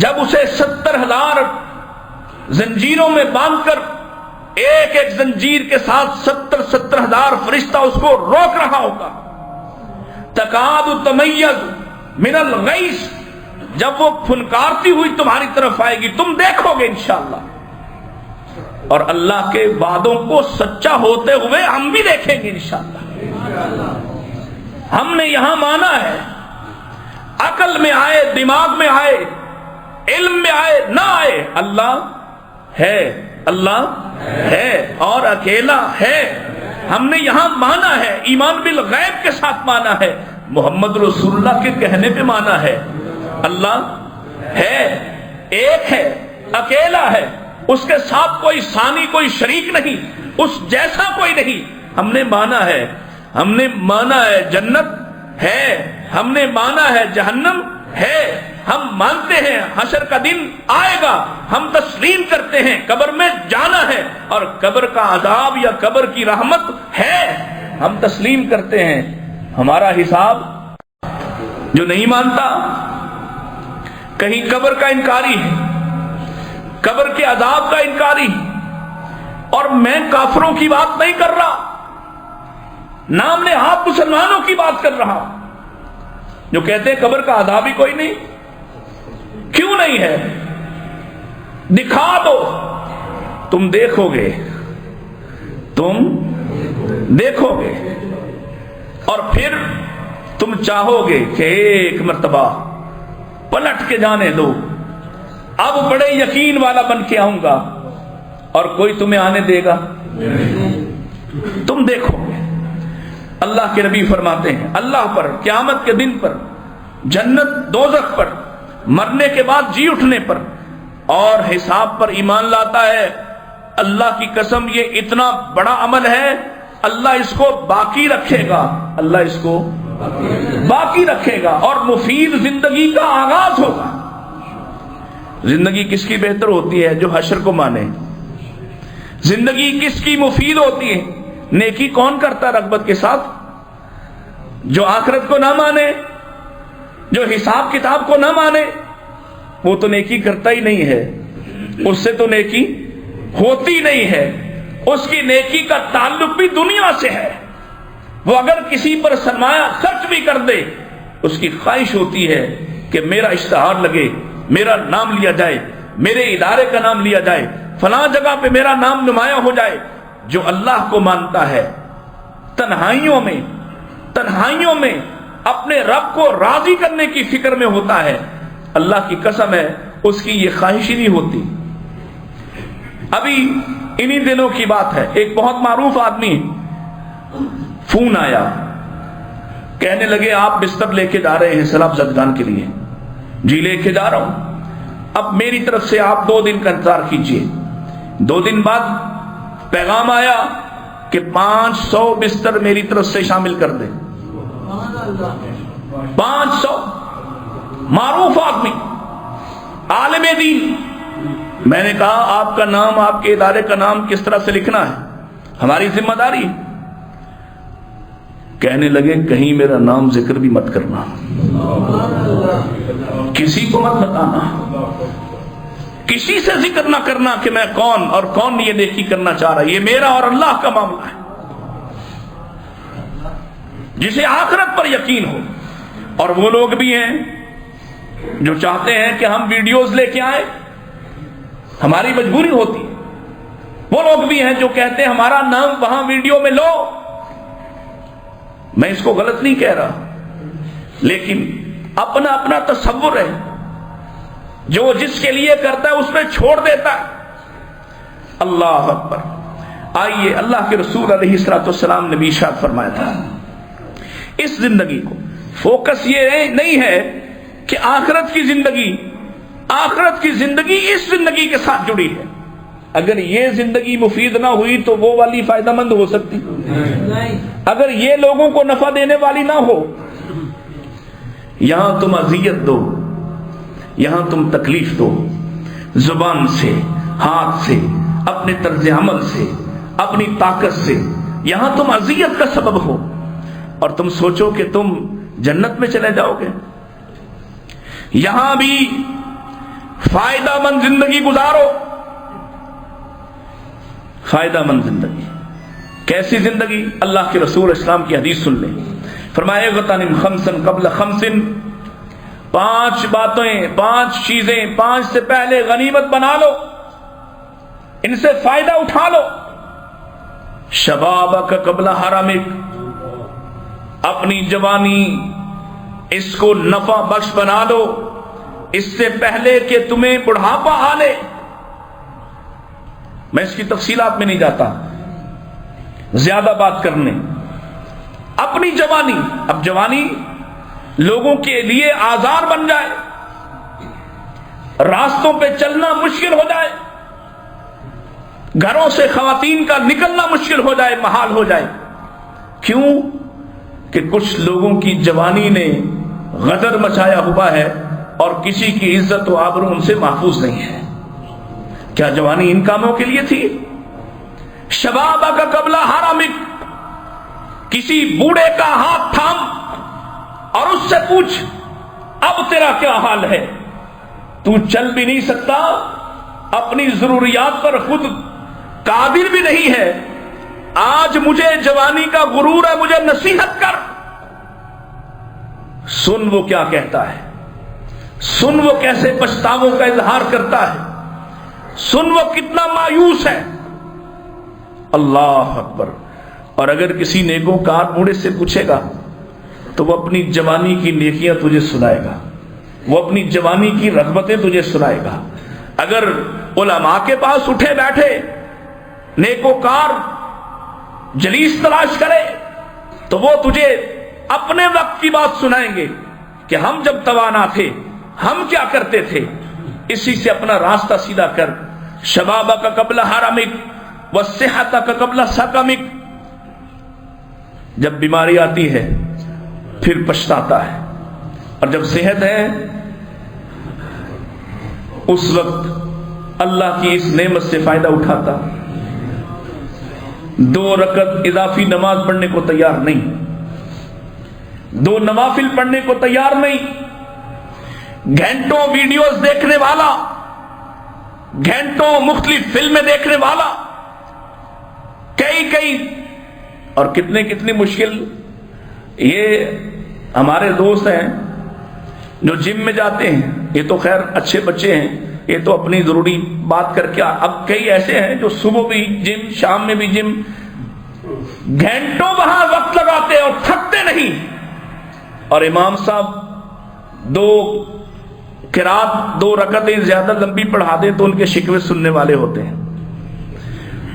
جب اسے 70,000 زنجیروں میں باندھ کر ایک ایک زنجیر کے ساتھ 70,000 فرشتہ اس کو روک رہا ہوگا. تکاد تمیز من الغیظ، جب وہ پھنکارتی ہوئی تمہاری طرف آئے گی تم دیکھو گے انشاءاللہ. اور اللہ کے وعدوں کو سچا ہوتے ہوئے ہم بھی دیکھیں گے انشاءاللہ. ہم نے یہاں مانا ہے، عقل میں آئے، دماغ میں آئے، علم میں آئے نہ آئے، اللہ ہے، اللہ ہے اور اکیلا ہے. ہم نے یہاں مانا ہے، ایمان بالغیب کے ساتھ مانا ہے، محمد رسول اللہ کے کہنے پہ مانا ہے. اللہ ہے، ایک ہے، اکیلا ہے، اس کے ساتھ کوئی ثانی، کوئی شریک نہیں، اس جیسا کوئی نہیں. ہم نے مانا ہے، ہم نے مانا ہے جنت ہے، ہم نے مانا ہے جہنم ہے، ہم مانتے ہیں حشر کا دن آئے گا، ہم تسلیم کرتے ہیں قبر میں جانا ہے اور قبر کا عذاب یا قبر کی رحمت ہے، ہم تسلیم کرتے ہیں. ہمارا حساب جو نہیں مانتا کہیں قبر کا انکاری ہے، قبر کے عذاب کا انکاری. اور میں کافروں کی بات نہیں کر رہا، نام نے آپ مسلمانوں کی بات کر رہا جو کہتے ہیں قبر کا عذاب ہی کوئی نہیں. کیوں نہیں ہے؟ دکھا دو، تم دیکھو گے، تم دیکھو گے اور پھر تم چاہو گے کہ ایک مرتبہ پلٹ کے جانے دو، اب بڑے یقین والا بن کے آؤں گا، اور کوئی تمہیں آنے دے گا؟ تم دیکھو گے۔ اللہ کے نبی فرماتے ہیں اللہ پر، قیامت کے دن پر، جنت دوزخ پر، مرنے کے بعد جی اٹھنے پر اور حساب پر ایمان لاتا ہے، اللہ کی قسم یہ اتنا بڑا عمل ہے، اللہ اس کو باقی رکھے گا، اللہ اس کو باقی رکھے گا اور مفید زندگی کا آغاز ہوگا۔ زندگی کس کی بہتر ہوتی ہے؟ جو حشر کو مانے۔ زندگی کس کی مفید ہوتی ہے؟ نیکی کون کرتا رغبت کے ساتھ؟ جو آخرت کو نہ مانے، جو حساب کتاب کو نہ مانے، وہ تو نیکی کرتا ہی نہیں ہے، اس سے تو نیکی ہوتی نہیں ہے، اس کی نیکی کا تعلق بھی دنیا سے ہے۔ وہ اگر کسی پر سرمایہ خرچ بھی کر دے، اس کی خواہش ہوتی ہے کہ میرا اشتہار لگے، میرا نام لیا جائے، میرے ادارے کا نام لیا جائے، فلاں جگہ پہ میرا نام نمایاں ہو جائے۔ جو اللہ کو مانتا ہے، تنہائیوں میں اپنے رب کو راضی کرنے کی فکر میں ہوتا ہے، اللہ کی قسم ہے اس کی یہ خواہش ہی نہیں ہوتی۔ ابھی انہی دنوں کی بات ہے، ایک بہت معروف آدمی فون آیا، کہنے لگے آپ بستر لے کے جا رہے ہیں سیلاب زدگان کے لیے؟ جی لے کے جا رہا ہوں، اب میری طرف سے آپ 2 دن کا انتظار کیجئے۔ 2 دن بعد پیغام آیا کہ 500 بستر میری طرف سے شامل کر دیں۔ 500، معروف آدمی، عالم دین۔ میں نے کہا آپ کا نام، آپ کے ادارے کا نام کس طرح سے لکھنا ہے؟ ہماری ذمہ داری۔ کہنے لگے کہیں میرا نام ذکر بھی مت کرنا، کسی کو مت بتانا، کسی سے ذکر نہ کرنا کہ میں کون اور کون یہ نیکی کرنا چاہ رہا ہے، یہ میرا اور اللہ کا معاملہ ہے۔ جسے آخرت پر یقین ہو۔ اور وہ لوگ بھی ہیں جو چاہتے ہیں کہ ہم ویڈیوز لے کے آئیں، ہماری مجبوری ہوتی ہے۔ وہ لوگ بھی ہیں جو کہتے ہیں ہمارا نام وہاں ویڈیو میں لو۔ میں اس کو غلط نہیں کہہ رہا، لیکن اپنا اپنا تصور ہے، جو جس کے لیے کرتا ہے اس میں چھوڑ دیتا ہے۔ اللہ اکبر۔ آئیے، اللہ کے رسول علیہ الصلوۃ والسلام نے بھی ارشاد فرمایا تھا، اس زندگی کو فوکس یہ نہیں ہے کہ آخرت کی زندگی اس زندگی کے ساتھ جڑی ہے۔ اگر یہ زندگی مفید نہ ہوئی تو وہ والی فائدہ مند ہو سکتی، اگر یہ لوگوں کو نفع دینے والی نہ ہو۔ یہاں تم اذیت دو، یہاں تم تکلیف دو، زبان سے، ہاتھ سے، اپنے طرز عمل سے، اپنی طاقت سے، یہاں تم اذیت کا سبب ہو، اور تم سوچو کہ تم جنت میں چلے جاؤ گے۔ یہاں بھی فائدہ مند زندگی گزارو، فائدہ مند زندگی۔ کیسی زندگی؟ اللہ کے رسول اسلام کی حدیث سن لیں، فرمایا غتنم خمسن قبل خمسن، 5 باتیں، 5 چیزیں 5 سے پہلے غنیمت بنا لو، ان سے فائدہ اٹھا لو۔ شبابک قبل حرمک، اپنی جوانی اس کو نفع بخش بنا دو، اس سے پہلے کہ تمہیں بڑھاپا آ لے۔ میں اس کی تفصیلات میں نہیں جاتا زیادہ بات کرنے۔ اپنی جوانی، اب جوانی لوگوں کے لیے آزار بن جائے، راستوں پہ چلنا مشکل ہو جائے، گھروں سے خواتین کا نکلنا مشکل ہو جائے، محال ہو جائے۔ کیوں؟ کہ کچھ لوگوں کی جوانی نے غدر مچایا ہوا ہے اور کسی کی عزت و آبرو ان سے محفوظ نہیں ہے۔ کیا جوانی ان کاموں کے لیے تھی؟ شبابہ کا قبل حرمک، کسی بوڑھے کا ہاتھ تھام اور اس سے پوچھ اب تیرا کیا حال ہے؟ تو چل بھی نہیں سکتا، اپنی ضروریات پر خود قادر بھی نہیں ہے، آج مجھے جوانی کا غرور ہے، مجھے نصیحت کر۔ سن وہ کیا کہتا ہے، سن وہ کیسے پچھتاووں کا اظہار کرتا ہے، سن وہ کتنا مایوس ہے۔ اللہ اکبر، اور اگر کسی نیکوکار بوڑھے سے پوچھے گا تو وہ اپنی جوانی کی نیکیاں تجھے سنائے گا، وہ اپنی جوانی کی رغبتیں تجھے سنائے گا۔ اگر علماء کے پاس اٹھے بیٹھے نیکوکار جلیس تلاش کرے تو وہ تجھے اپنے وقت کی بات سنائیں گے کہ ہم جب توانا تھے ہم کیا کرتے تھے۔ اسی سے اپنا راستہ سیدھا کر۔ شبابک قبل حرمک وصحتک قبل سقمک۔ جب بیماری آتی ہے پھر پچھتاتا ہے، اور جب صحت ہے اس وقت اللہ کی اس نعمت سے فائدہ اٹھاتا۔ 2 رکعت اضافی نماز پڑھنے کو تیار نہیں، 2 نوافل پڑھنے کو تیار نہیں، گھنٹوں ویڈیوز دیکھنے والا، گھنٹوں مختلف فلمیں دیکھنے والا، کئی اور کتنے مشکل۔ یہ ہمارے دوست ہیں جو جم میں جاتے ہیں، یہ تو خیر اچھے بچے ہیں، یہ تو اپنی ضروری بات کر کے۔ اب کئی ایسے ہیں جو صبح بھی جم، شام میں بھی جم، گھنٹوں وہاں وقت لگاتے اور تھکتے نہیں، اور امام صاحب 2 قرات 2 رکعتیں زیادہ لمبی پڑھا دیں تو ان کے شکوے سننے والے ہوتے ہیں۔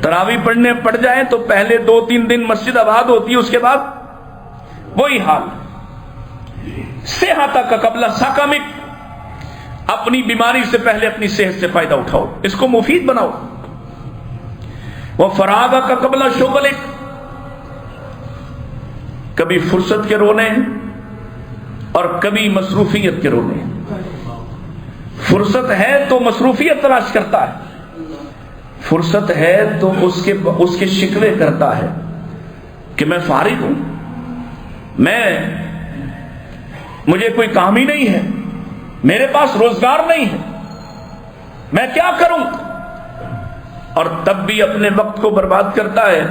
تراویح پڑھنے پڑ جائیں تو پہلے 2-3 دن مسجد آباد ہوتی ہے، اس کے بعد وہی حال۔ صحتک قبل سقمک، اپنی بیماری سے پہلے اپنی صحت سے فائدہ اٹھاؤ، اس کو مفید بناؤ۔ وفراغک قبل شغلک، کبھی فرصت کے رونے اور کبھی مصروفیت کے رونے۔ فرصت ہے تو مصروفیت تلاش کرتا ہے، فرصت ہے تو اس کے شکوے کرتا ہے کہ میں فارغ ہوں، مجھے کوئی کام ہی نہیں ہے، میرے پاس روزگار نہیں ہے، میں کیا کروں؟ اور تب بھی اپنے وقت کو برباد کرتا ہے،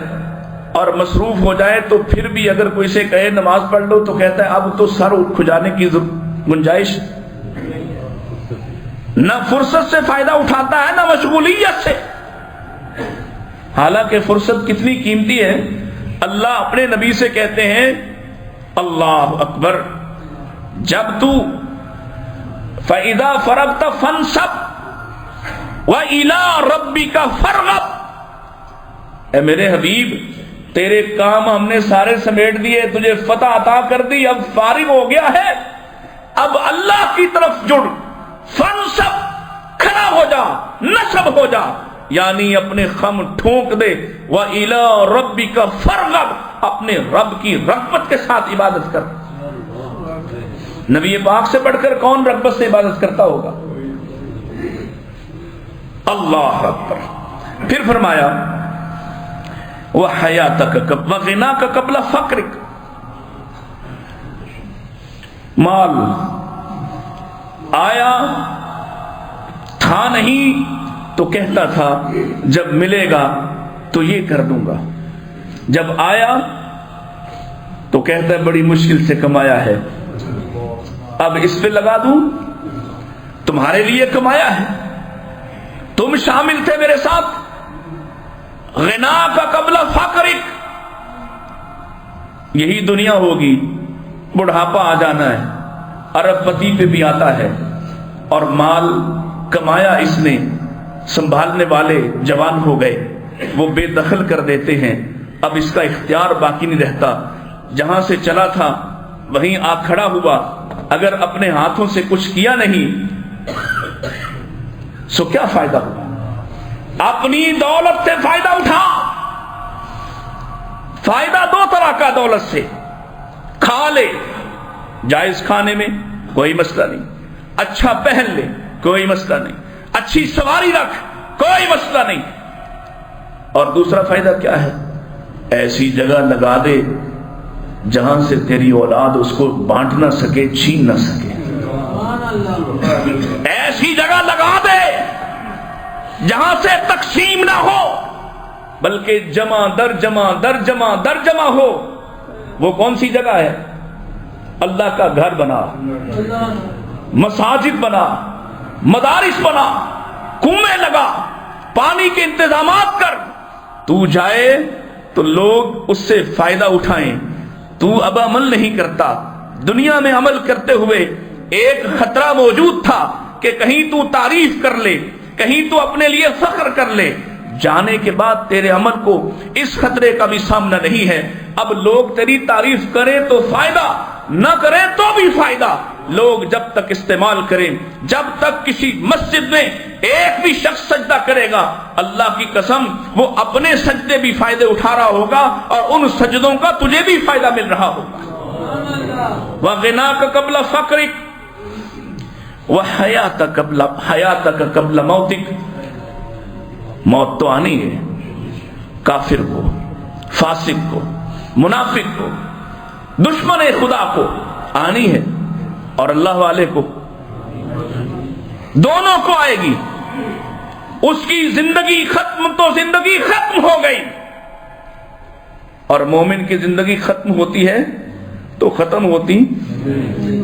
اور مصروف ہو جائے تو پھر بھی اگر کوئی سے کہے نماز پڑھ لو تو کہتا ہے اب تو سر کھجانے کی گنجائش۔ نہ فرصت سے فائدہ اٹھاتا ہے نہ مشغولیت سے، حالانکہ فرصت کتنی قیمتی ہے۔ اللہ اپنے نبی سے کہتے ہیں اللہ اکبر، جب تو فَإِذَا فَرَغْتَ فَانْصَبْ وَإِلَىٰ رَبِّكَ فَارْغَب۔ اے میرے حبیب، تیرے کام ہم نے سارے سمیٹ دیے، تجھے فتح عطا کر دی، اب فارغ ہو گیا ہے، اب اللہ کی طرف جڑ۔ فَانْصَبْ، کھڑا ہو جا، نصب ہو جا، یعنی اپنے خم ٹھونک دے۔ وَإِلَىٰ رَبِّكَ فَارْغَب، اپنے رب کی رغبت کے ساتھ عبادت کر۔ نبی پاک سے بڑھ کر کون رغبت سے عبادت کرتا ہوگا؟ اللہ اکبر۔ پھر فرمایا وَحَيَاتَكَ وَغِنَاكَ قَبْلَ فَقْرِكَ، مال آیا تھا نہیں تو کہتا تھا جب ملے گا تو یہ کر دوں گا، جب آیا تو کہتا ہے بڑی مشکل سے کمایا ہے، اب اس پہ لگا دوں، تمہارے لیے کمایا ہے، تم شامل تھے میرے ساتھ۔ غنا کا قبل فقرک، یہی دنیا ہوگی، بڑھاپا آ جانا ہے، ارب پتی پہ بھی آتا ہے، اور مال کمایا اس نے، سنبھالنے والے جوان ہو گئے، وہ بے دخل کر دیتے ہیں، اب اس کا اختیار باقی نہیں رہتا، جہاں سے چلا تھا وہیں آ کھڑا ہوا، اگر اپنے ہاتھوں سے کچھ کیا نہیں سو کیا فائدہ ہوا؟ اپنی دولت سے فائدہ اٹھا۔ فائدہ 2 طرح کا دولت سے، کھا لے جائز کھانے میں کوئی مسئلہ نہیں، اچھا پہن لے کوئی مسئلہ نہیں، اچھی سواری رکھ کوئی مسئلہ نہیں، اور دوسرا فائدہ کیا ہے؟ ایسی جگہ لگا دے جہاں سے تیری اولاد اس کو بانٹ نہ سکے، چھین نہ سکے، ایسی جگہ لگا دے جہاں سے تقسیم نہ ہو بلکہ جمع در جمع در جمع در جمع ہو۔ وہ کون سی جگہ ہے؟ اللہ کا گھر بنا، مساجد بنا، مدارس بنا، کنویں لگا، پانی کے انتظامات کر، تو جائے تو لوگ اس سے فائدہ اٹھائیں. تو اب عمل نہیں کرتا. دنیا میں عمل کرتے ہوئے ایک خطرہ موجود تھا کہ کہیں تو تعریف کر لے, کہیں تو اپنے لیے فخر کر لے. جانے کے بعد تیرے عمل کو اس خطرے کا بھی سامنا نہیں ہے. اب لوگ تیری تعریف کریں تو فائدہ, نہ کریں تو بھی فائدہ. لوگ جب تک استعمال کریں, جب تک کسی مسجد میں ایک بھی شخص سجدہ کرے گا, اللہ کی قسم وہ اپنے سجدے بھی فائدے اٹھا رہا ہوگا اور ان سجدوں کا تجھے بھی فائدہ مل رہا ہوگا. وَغِنَاكَ قَبْلَ فَقْرِكَ وَحَيَاتَكَ قَبْلَ مَوْتِكَ. موت تو آنی ہے, کافر کو, فاسق کو, منافق کو, دشمن خدا کو آنی ہے, اور اللہ والے کو, دونوں کو آئے گی. اس کی زندگی ختم تو زندگی ختم ہو گئی, اور مومن کی زندگی ختم ہوتی ہے تو ختم ہوتی,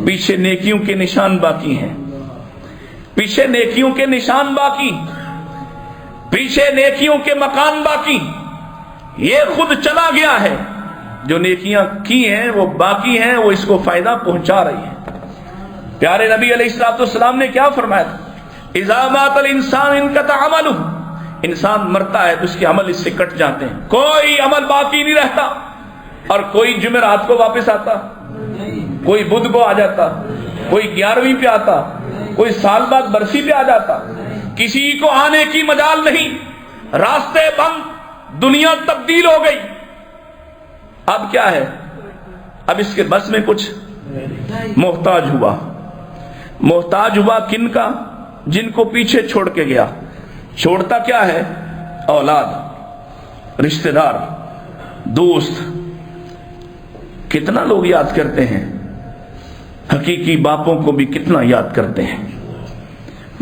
پیچھے نیکیوں کے نشان باقی ہیں, پیچھے نیکیوں کے نشان باقی, پیچھے نیکیوں کے مکان باقی. یہ خود چلا گیا ہے, جو نیکیاں کی ہیں وہ باقی ہیں, وہ اس کو فائدہ پہنچا رہی ہیں. پیارے نبی علیہ الصلوۃ والسلام نے کیا فرمایا تھا؟ اذا مات الانسان انقطع عمله. انسان مرتا ہے تو اس کے عمل اس سے کٹ جاتے ہیں, کوئی عمل باقی نہیں رہتا. اور کوئی جمعرات کو واپس آتا, کوئی بدھ کو آ جاتا, کوئی 11ویں پہ آتا, کوئی سال بعد برسی پہ آ جاتا. کسی کو آنے کی مجال نہیں, راستے بند, دنیا تبدیل ہو گئی. اب کیا ہے؟ اب اس کے بس میں کچھ محتاج ہوا. محتاج ہوا کن کا؟ جن کو پیچھے چھوڑ کے گیا. چھوڑتا کیا ہے؟ اولاد, رشتہ دار, دوست. کتنا لوگ یاد کرتے ہیں, حقیقی باپوں کو بھی کتنا یاد کرتے ہیں,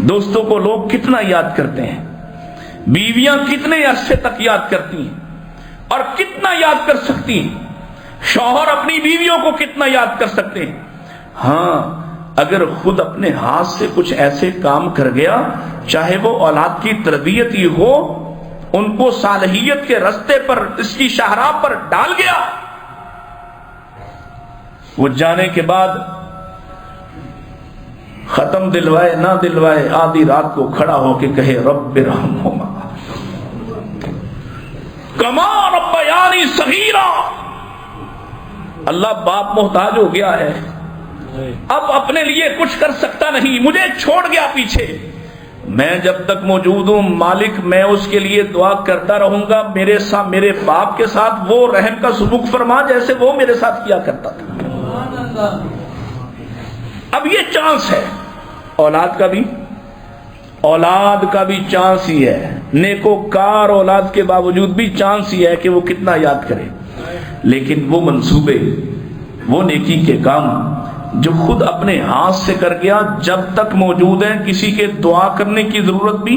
دوستوں کو لوگ کتنا یاد کرتے ہیں, بیویاں کتنے عرصے تک یاد کرتی ہیں اور کتنا یاد کر سکتی ہیں, شوہر اپنی بیویوں کو کتنا یاد کر سکتے ہیں. ہاں, اگر خود اپنے ہاتھ سے کچھ ایسے کام کر گیا, چاہے وہ اولاد کی تربیت ہی ہو, ان کو صالحیت کے رستے پر, اس کی شاہراہ پر ڈال گیا, وہ جانے کے بعد ختم دلوائے نہ دلوائے, آدھی رات کو کھڑا ہو کے کہے رب ارحمہما کما ربیانی صغیرا. اللہ باپ محتاج ہو گیا ہے, اب اپنے لیے کچھ کر سکتا نہیں, مجھے چھوڑ گیا پیچھے. میں جب تک موجود ہوں مالک, میں اس کے لیے دعا کرتا رہوں گا. میرے ساتھ, میرے باپ کے ساتھ وہ رحم کا سلوک فرما جیسے وہ میرے ساتھ کیا کرتا تھا. اب یہ چانس ہے, اولاد کا بھی چانس ہی ہے. نیکوکار اولاد کے باوجود بھی چانس ہی ہے کہ وہ کتنا یاد کرے. لیکن وہ منصوبے, وہ نیکی کے کام جو خود اپنے ہاتھ سے کر گیا, جب تک موجود ہیں کسی کے دعا کرنے کی ضرورت بھی.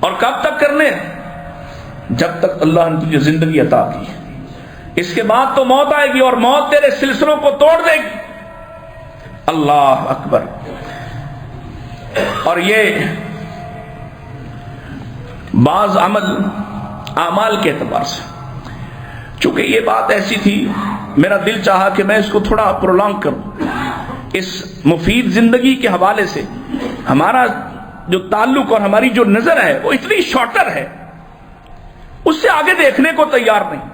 اور کب تک کرنے؟ جب تک اللہ نے تجھے زندگی عطا کی. اس کے بعد تو موت آئے گی اور موت تیرے سلسلوں کو توڑ دے گی. اللہ اکبر. اور یہ بعض اعمال کے اعتبار سے, چونکہ یہ بات ایسی تھی, میرا دل چاہا کہ میں اس کو تھوڑا پرولونگ کروں. اس مفید زندگی کے حوالے سے ہمارا جو تعلق اور ہماری جو نظر ہے وہ اتنی شارٹر ہے, اس سے آگے دیکھنے کو تیار نہیں.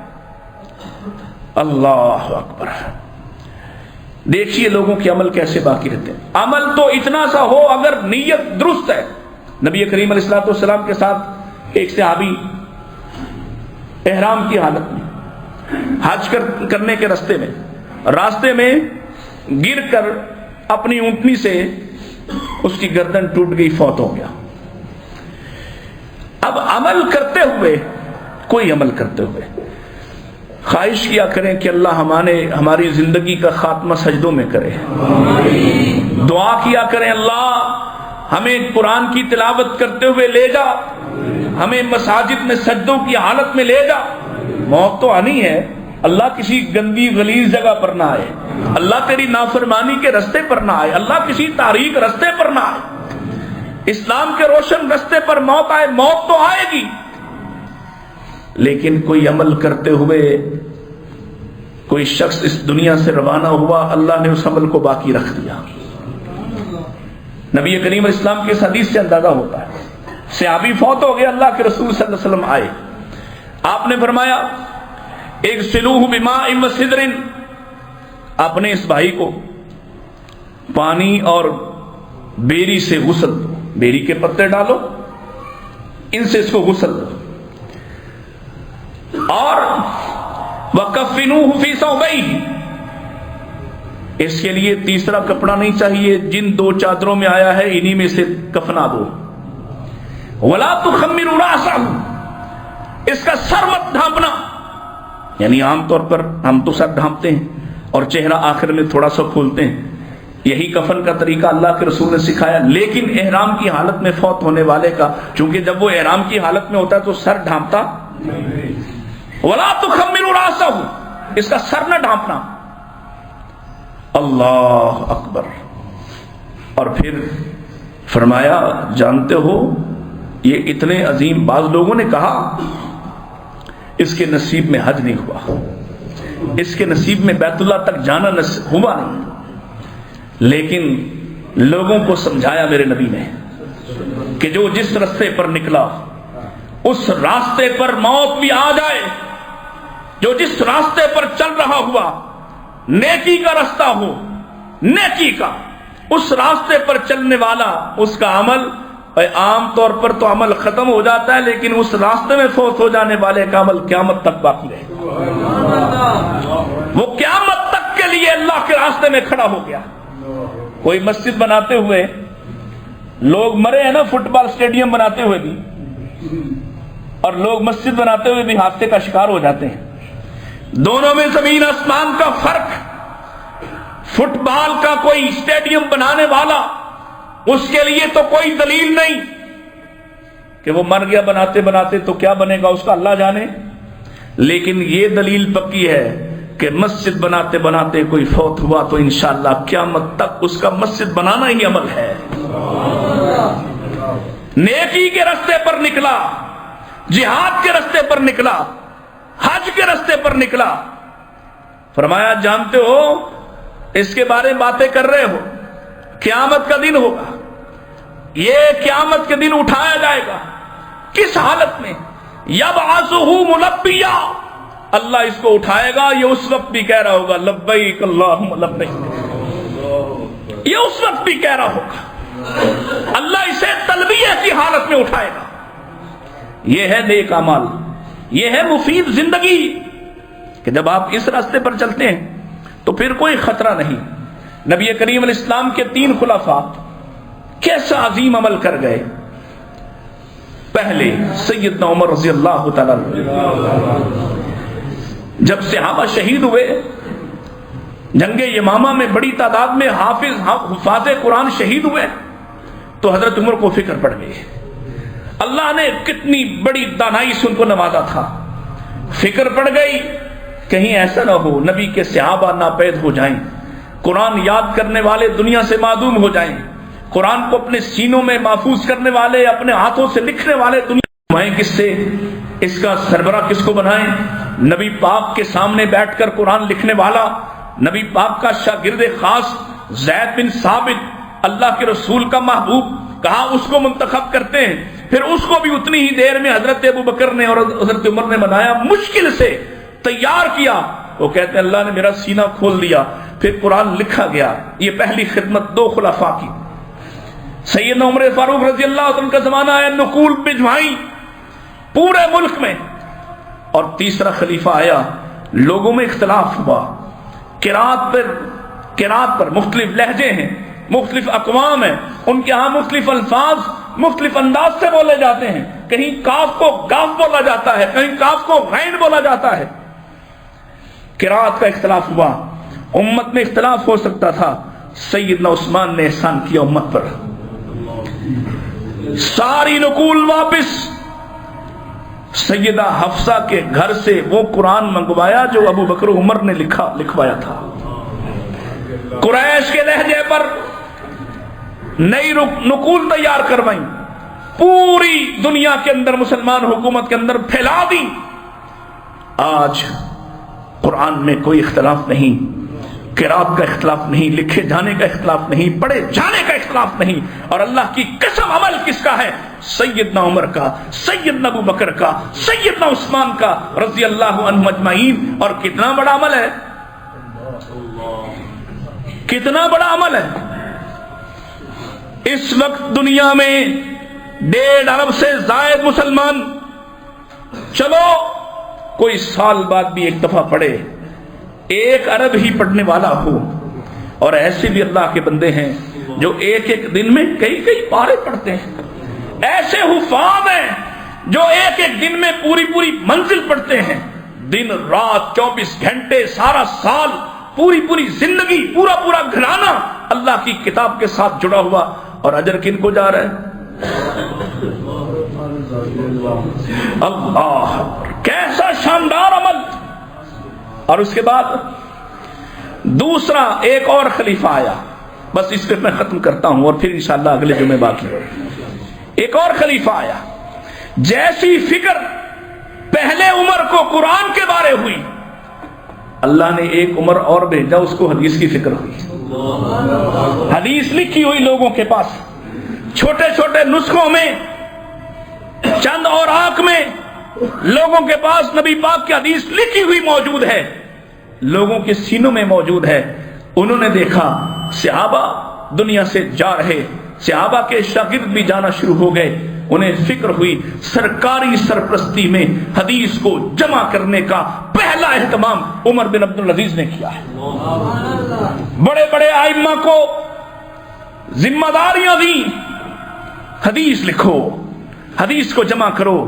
اللہ اکبر. دیکھیے لوگوں کے عمل کیسے باقی رہتے ہیں. عمل تو اتنا سا ہو اگر نیت درست ہے. نبی کریم علیہ الصلوۃ والسلام کے ساتھ ایک صحابی احرام کی حالت میں حج کرنے کے راستے میں گر کر اپنی اونٹنی سے اس کی گردن ٹوٹ گئی, فوت ہو گیا. اب عمل کرتے ہوئے, کوئی عمل کرتے ہوئے خواہش کیا کریں کہ اللہ ہماری زندگی کا خاتمہ سجدوں میں کرے. دعا کیا کریں اللہ ہمیں قرآن کی تلاوت کرتے ہوئے لے جا, ہمیں مساجد میں سجدوں کی حالت میں لے جا. موت تو آنی ہے, اللہ کسی گندی غلیظ جگہ پر نہ آئے, اللہ تیری نافرمانی کے رستے پر نہ آئے, اللہ کسی تاریک رستے پر نہ آئے, اسلام کے روشن رستے پر موت آئے. موت تو آئے گی, لیکن کوئی عمل کرتے ہوئے کوئی شخص اس دنیا سے روانہ ہوا، اللہ نے اس عمل کو باقی رکھ دیا۔ نبی کریم علیہ السلام کی اس حدیث سے اندازہ ہوتا ہے، صحابی فوت ہو گئے، اللہ کے رسول صلی اللہ علیہ وسلم آئے، آپ نے فرمایا اغسلوہ بماء وسدر، اپنے اس بھائی کو پانی اور بیری سے غسل دو، بیری کے پتے ڈالو، ان سے اس کو غسل دو، اور وَكَفِّنُوهُ فِي ثَوْبَيْهِ، اس کے لیے تیسرا کپڑا نہیں چاہیے، جن 2 چادروں میں آیا ہے انہی میں سے کفنا دو، وَلَا تُخَمِّرُوا رَأْسَهُ، اس کا سر مت ڈھانپنا، یعنی عام طور پر ہم تو سر ڈھانپتے ہیں اور چہرہ آخر میں تھوڑا سا کھولتے ہیں، یہی کفن کا طریقہ اللہ کے رسول نے سکھایا، لیکن احرام کی حالت میں فوت ہونے والے کا، چونکہ جب وہ احرام کی حالت میں ہوتا ہے تو سر ڈھانپتا، وَلَا تُخَمِّرُوا رَأْسَهُ، اس کا سر نہ ڈھانپنا، اللہ اکبر۔ اور پھر فرمایا جانتے ہو یہ اتنے عظیم، بعض لوگوں نے کہا اس کے نصیب میں حج نہیں ہوا، اس کے نصیب میں بیت اللہ تک جانا ہوا نہیں، لیکن لوگوں کو سمجھایا میرے نبی نے کہ جو جس راستے پر نکلا اس راستے پر موت بھی آ جائے، جو جس راستے پر چل رہا ہوا نیکی کا راستہ ہو، نیکی کا، اس راستے پر چلنے والا اس کا عمل، عام طور پر تو عمل ختم ہو جاتا ہے، لیکن اس راستے میں فوت ہو جانے والے کا عمل قیامت تک باقی رہے، وہ قیامت تک کے لیے اللہ کے راستے میں کھڑا ہو گیا۔ کوئی مسجد بناتے ہوئے لوگ مرے ہیں نا، فٹ بال اسٹیڈیم بناتے ہوئے بھی، اور لوگ مسجد بناتے ہوئے بھی حادثے کا شکار ہو جاتے ہیں، دونوں میں زمین آسمان کا فرق۔ فٹ بال کا کوئی اسٹیڈیم بنانے والا، اس کے لیے تو کوئی دلیل نہیں کہ وہ مر گیا بناتے بناتے تو کیا بنے گا اس کا اللہ جانے، لیکن یہ دلیل پکی ہے کہ مسجد بناتے بناتے کوئی فوت ہوا تو انشاءاللہ قیامت تک اس کا مسجد بنانا ہی عمل ہے۔ نیکی کے راستے پر نکلا، جہاد کے راستے پر نکلا، حج کے راستے پر نکلا، فرمایا جانتے ہو اس کے بارے میں باتیں کر رہے ہو، قیامت کا دن ہوگا، یہ قیامت کے دن اٹھایا جائے گا، کس حالت میں؟ یبعثہ ملبیا، اللہ اس کو اٹھائے گا، یہ اس وقت بھی کہہ رہا ہوگا لبیک اللہم لبیک، یہ اس وقت بھی کہہ رہا ہوگا، اللہ اسے تلبیہ کی حالت میں اٹھائے گا۔ یہ ہے نیک اعمال، یہ ہے مفید زندگی، کہ جب آپ اس راستے پر چلتے ہیں تو پھر کوئی خطرہ نہیں۔ نبی کریم علیہ السلام کے 3 خلفاء کیسا عظیم عمل کر گئے۔ پہلے سیدنا عمر رضی اللہ تعالیٰ جب صحابہ شہید ہوئے، جنگ یمامہ میں بڑی تعداد میں حفاظ قرآن شہید ہوئے، تو حضرت عمر کو فکر پڑ گئی، اللہ نے کتنی بڑی دانائی سے ان کو نوازا تھا، فکر پڑ گئی کہیں ایسا نہ ہو نبی کے صحابہ ناپید ہو جائیں، قرآن یاد کرنے والے دنیا سے معدوم ہو جائیں، قرآن کو اپنے سینوں میں محفوظ کرنے والے، اپنے ہاتھوں سے لکھنے والے دنیا میں کس سے، اس کا سربراہ کس کو بنائیں؟ نبی پاک کے سامنے بیٹھ کر قرآن لکھنے والا، نبی پاک کا شاگرد خاص زید بن ثابت، اللہ کے رسول کا محبوب، کہا اس کو منتخب کرتے ہیں، پھر اس کو بھی اتنی ہی دیر میں حضرت ابوبکر نے اور حضرت عمر نے بنایا، مشکل سے تیار کیا، وہ کہتے ہیں اللہ نے میرا سینہ کھول دیا، پھر قرآن لکھا گیا۔ یہ پہلی خدمت 2 خلفاء کی۔ سیدنا عمر فاروق رضی اللہ عنہ کا زمانہ ہے، نقول بھجوائی پورے ملک میں، اور تیسرا خلیفہ آیا، لوگوں میں اختلاف ہوا، قرات پر مختلف لہجے ہیں، مختلف اقوام ہیں، ان کے ہاں مختلف الفاظ مختلف انداز سے بولے جاتے ہیں، کہیں کاف کو گاف بولا جاتا ہے، کہیں کاف کو غین بولا جاتا ہے، قرات کا اختلاف ہوا، امت میں اختلاف ہو سکتا تھا، سیدنا عثمان نے احسان کیا امت پر، ساری نقول واپس، سیدہ حفصہ کے گھر سے وہ قرآن منگوایا جو ابو بکر عمر نے لکھوایا تھا، قریش کے لہجے پر نئی نقول تیار کروائیں، پوری دنیا کے اندر مسلمان حکومت کے اندر پھیلا دی، آج قرآن میں کوئی اختلاف نہیں، قرات کا اختلاف نہیں، لکھے جانے کا اختلاف نہیں، پڑھے جانے کا اختلاف نہیں، اور اللہ کی قسم عمل کس کا ہے؟ سیدنا عمر کا، سیدنا ابو بکر کا، سیدنا عثمان کا رضی اللہ عنہم اجمعین۔ اور کتنا بڑا عمل ہے، کتنا بڑا عمل ہے۔ اس وقت دنیا میں 1.5 ارب سے زائد مسلمان، چلو کوئی سال بعد بھی ایک دفعہ پڑھے، 1 ارب ہی پڑھنے والا ہو، اور ایسے بھی اللہ کے بندے ہیں جو ایک ایک دن میں کئی پارے پڑھتے ہیں، ایسے حفاظ ہیں جو ایک ایک دن میں پوری منزل پڑھتے ہیں، دن رات 24 گھنٹے، سارا سال، پوری زندگی، پورا گھرانہ اللہ کی کتاب کے ساتھ جڑا ہوا، اور اجر کن کو جا رہا ہے؟ اللہ، کیسا شاندار عمل۔ اور اس کے بعد دوسرا ایک اور خلیفہ آیا، بس اس پہ میں ختم کرتا ہوں اور پھر انشاءاللہ اگلے جمعے باقی۔ ایک اور خلیفہ آیا، جیسی فکر پہلے عمر کو قرآن کے بارے ہوئی، اللہ نے ایک عمر اور بھیجا، اس کو حدیث کی فکر ہوئی۔ حدیث لکھی ہوئی لوگوں کے پاس، چھوٹے نسخوں میں، چند اوراق میں لوگوں کے پاس نبی پاک کی حدیث لکھی ہوئی موجود ہے، لوگوں کے سینوں میں موجود ہے۔ انہوں نے دیکھا صحابہ دنیا سے جا رہے، صحابہ کے شاگرد بھی جانا شروع ہو گئے، انہیں فکر ہوئی سرکاری سرپرستی میں حدیث کو جمع کرنے کا پہلا اہتمام عمر بن عبدالعزیز نے کیا ہے۔ بڑے ائمہ کو ذمہ داریاں دی، حدیث لکھو، حدیث کو جمع کرو،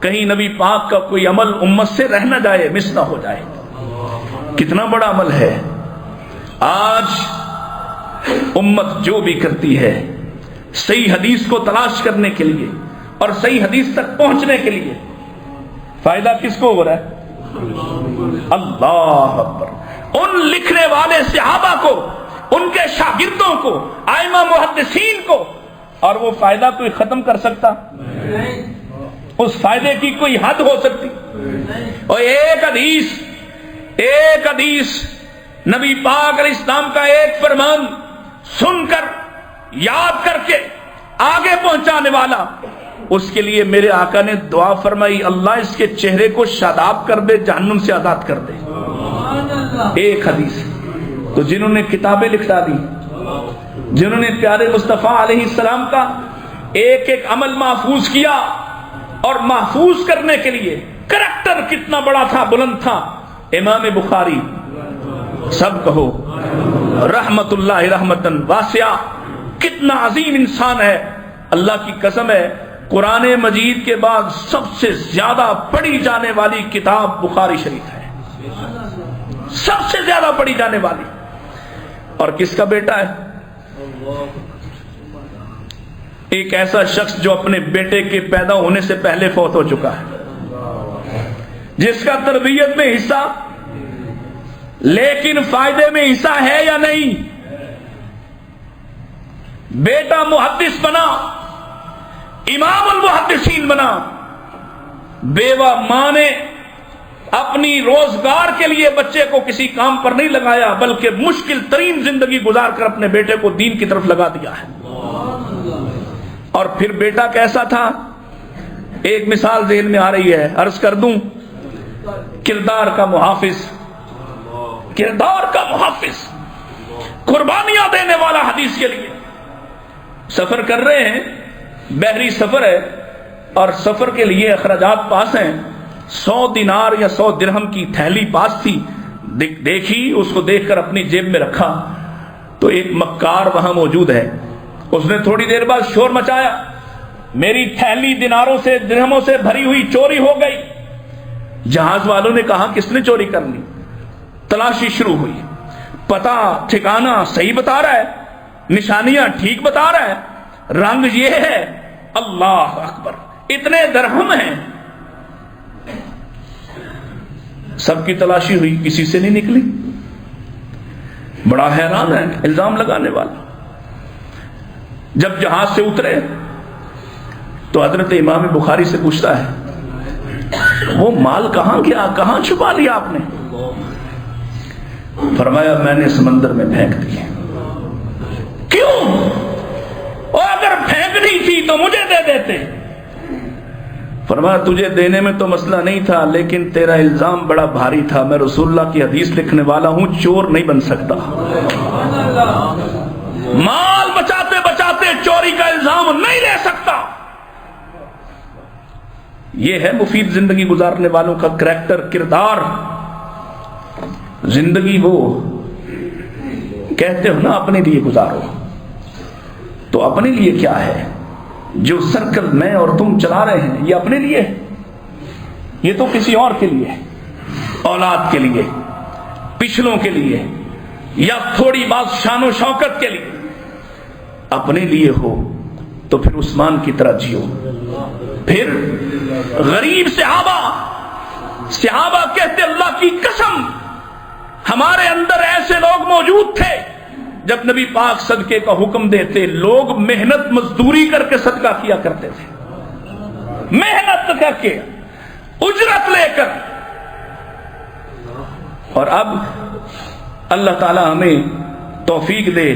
کہیں نبی پاک کا کوئی عمل امت سے رہ نہ جائے، مس نہ ہو جائے۔ کتنا بڑا عمل ہے۔ آج امت جو بھی کرتی ہے صحیح حدیث کو تلاش کرنے کے لیے اور صحیح حدیث تک پہنچنے کے لیے، فائدہ کس کو ہو رہا ہے؟ اللہ اکبر۔ ان لکھنے والے صحابہ کو، ان کے شاگردوں کو، ائمہ محدثین کو، اور وہ فائدہ کوئی ختم کر سکتا؟ اس فائدے کی کوئی حد ہو سکتی؟ اور ایک حدیث نبی پاک علیہ السلام کا ایک فرمان سن کر، یاد کر کے آگے پہنچانے والا، اس کے لیے میرے آقا نے دعا فرمائی، اللہ اس کے چہرے کو شاداب کر دے، جہنم سے آزاد کر دے۔ ایک حدیث۔ تو جنہوں نے کتابیں لکھا دی، جنہوں نے پیارے مصطفیٰ علیہ السلام کا ایک ایک عمل محفوظ کیا، اور محفوظ کرنے کے لیے کریکٹر کتنا بڑا تھا، بلند تھا، امام بخاری، سب کہو رحمت اللہ رحمتن واسعہ، کتنا عظیم انسان ہے۔ اللہ کی قسم ہے، قرآن مجید کے بعد سب سے زیادہ پڑھی جانے والی کتاب بخاری شریف ہے، سب سے زیادہ پڑھی جانے والی۔ اور کس کا بیٹا ہے؟ ایک ایسا شخص جو اپنے بیٹے کے پیدا ہونے سے پہلے فوت ہو چکا ہے، جس کا تربیت میں حصہ، لیکن فائدے میں حصہ ہے یا نہیں؟ بیٹا محدث بنا، امام المحدثین بنا، بیوہ ماں نے اپنی روزگار کے لیے بچے کو کسی کام پر نہیں لگایا، بلکہ مشکل ترین زندگی گزار کر اپنے بیٹے کو دین کی طرف لگا دیا ہے۔ اور پھر بیٹا کیسا تھا؟ ایک مثال ذہن میں آ رہی ہے، عرض کر دوں، کردار کا محافظ، کردار کا محافظ، قربانیاں دینے والا حدیث کے لیے۔ سفر کر رہے ہیں، بحری سفر ہے، اور سفر کے لیے اخراجات پاس ہیں، 100 دینار یا 100 درہم کی تھیلی پاس تھی، دیکھی، اس کو دیکھ کر اپنی جیب میں رکھا، تو ایک مکار وہاں موجود ہے، اس نے تھوڑی دیر بعد شور مچایا، میری تھیلی دیناروں سے، درہموں سے بھری ہوئی چوری ہو گئی۔ جہاز والوں نے کہا کس نے چوری کر لی؟ تلاشی شروع ہوئی، پتہ ٹھکانہ صحیح بتا رہا ہے، نشانیاں ٹھیک بتا رہا ہے، رنگ یہ ہے، اللہ اکبر، اتنے درہم ہیں۔ سب کی تلاشی ہوئی، کسی سے نہیں نکلی۔ بڑا حیران ہے الزام لگانے والا۔ جب جہاز سے اترے تو حضرت امام بخاری سے پوچھتا ہے، وہ مال کہاں گیا, کہاں چھپا لیا آپ نے؟ فرمایا میں نے سمندر میں پھینک دی. کیوں؟ اور اگر پھینکنی تھی تو مجھے دے دیتے. فرمایا تجھے دینے میں تو مسئلہ نہیں تھا, لیکن تیرا الزام بڑا بھاری تھا. میں رسول اللہ کی حدیث لکھنے والا ہوں, چور نہیں بن سکتا. مال بچاتے بچاتے چوری کا الزام نہیں لے سکتا. یہ ہے مفید زندگی گزارنے والوں کا کریکٹر, کردار. زندگی وہ کہتے ہو نا اپنے لیے گزارو, تو اپنے لیے کیا ہے؟ جو سرکل میں اور تم چلا رہے ہیں یہ اپنے لیے ہے؟ یہ تو کسی اور کے لیے ہے, اولاد کے لیے, پچھلوں کے لیے, یا تھوڑی بات شان و شوکت کے لیے. اپنے لیے ہو تو پھر عثمان کی طرح جیو. پھر غریب صحابہ کہتے اللہ کی قسم ہمارے اندر ایسے لوگ موجود تھے جب نبی پاک صدقے کا حکم دیتے لوگ محنت مزدوری کر کے صدقہ کیا کرتے تھے, محنت کر کے اجرت لے کر. اور اب اللہ تعالی ہمیں توفیق دے,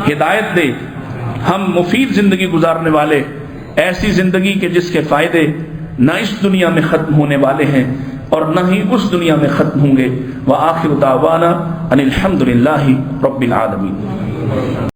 ہدایت دے, ہم مفید زندگی گزارنے والے, ایسی زندگی کے جس کے فائدے نہ اس دنیا میں ختم ہونے والے ہیں اور نہ ہی اس دنیا میں ختم ہوں گے. وآخر دعوانا ان الحمد للہ رب العالمین.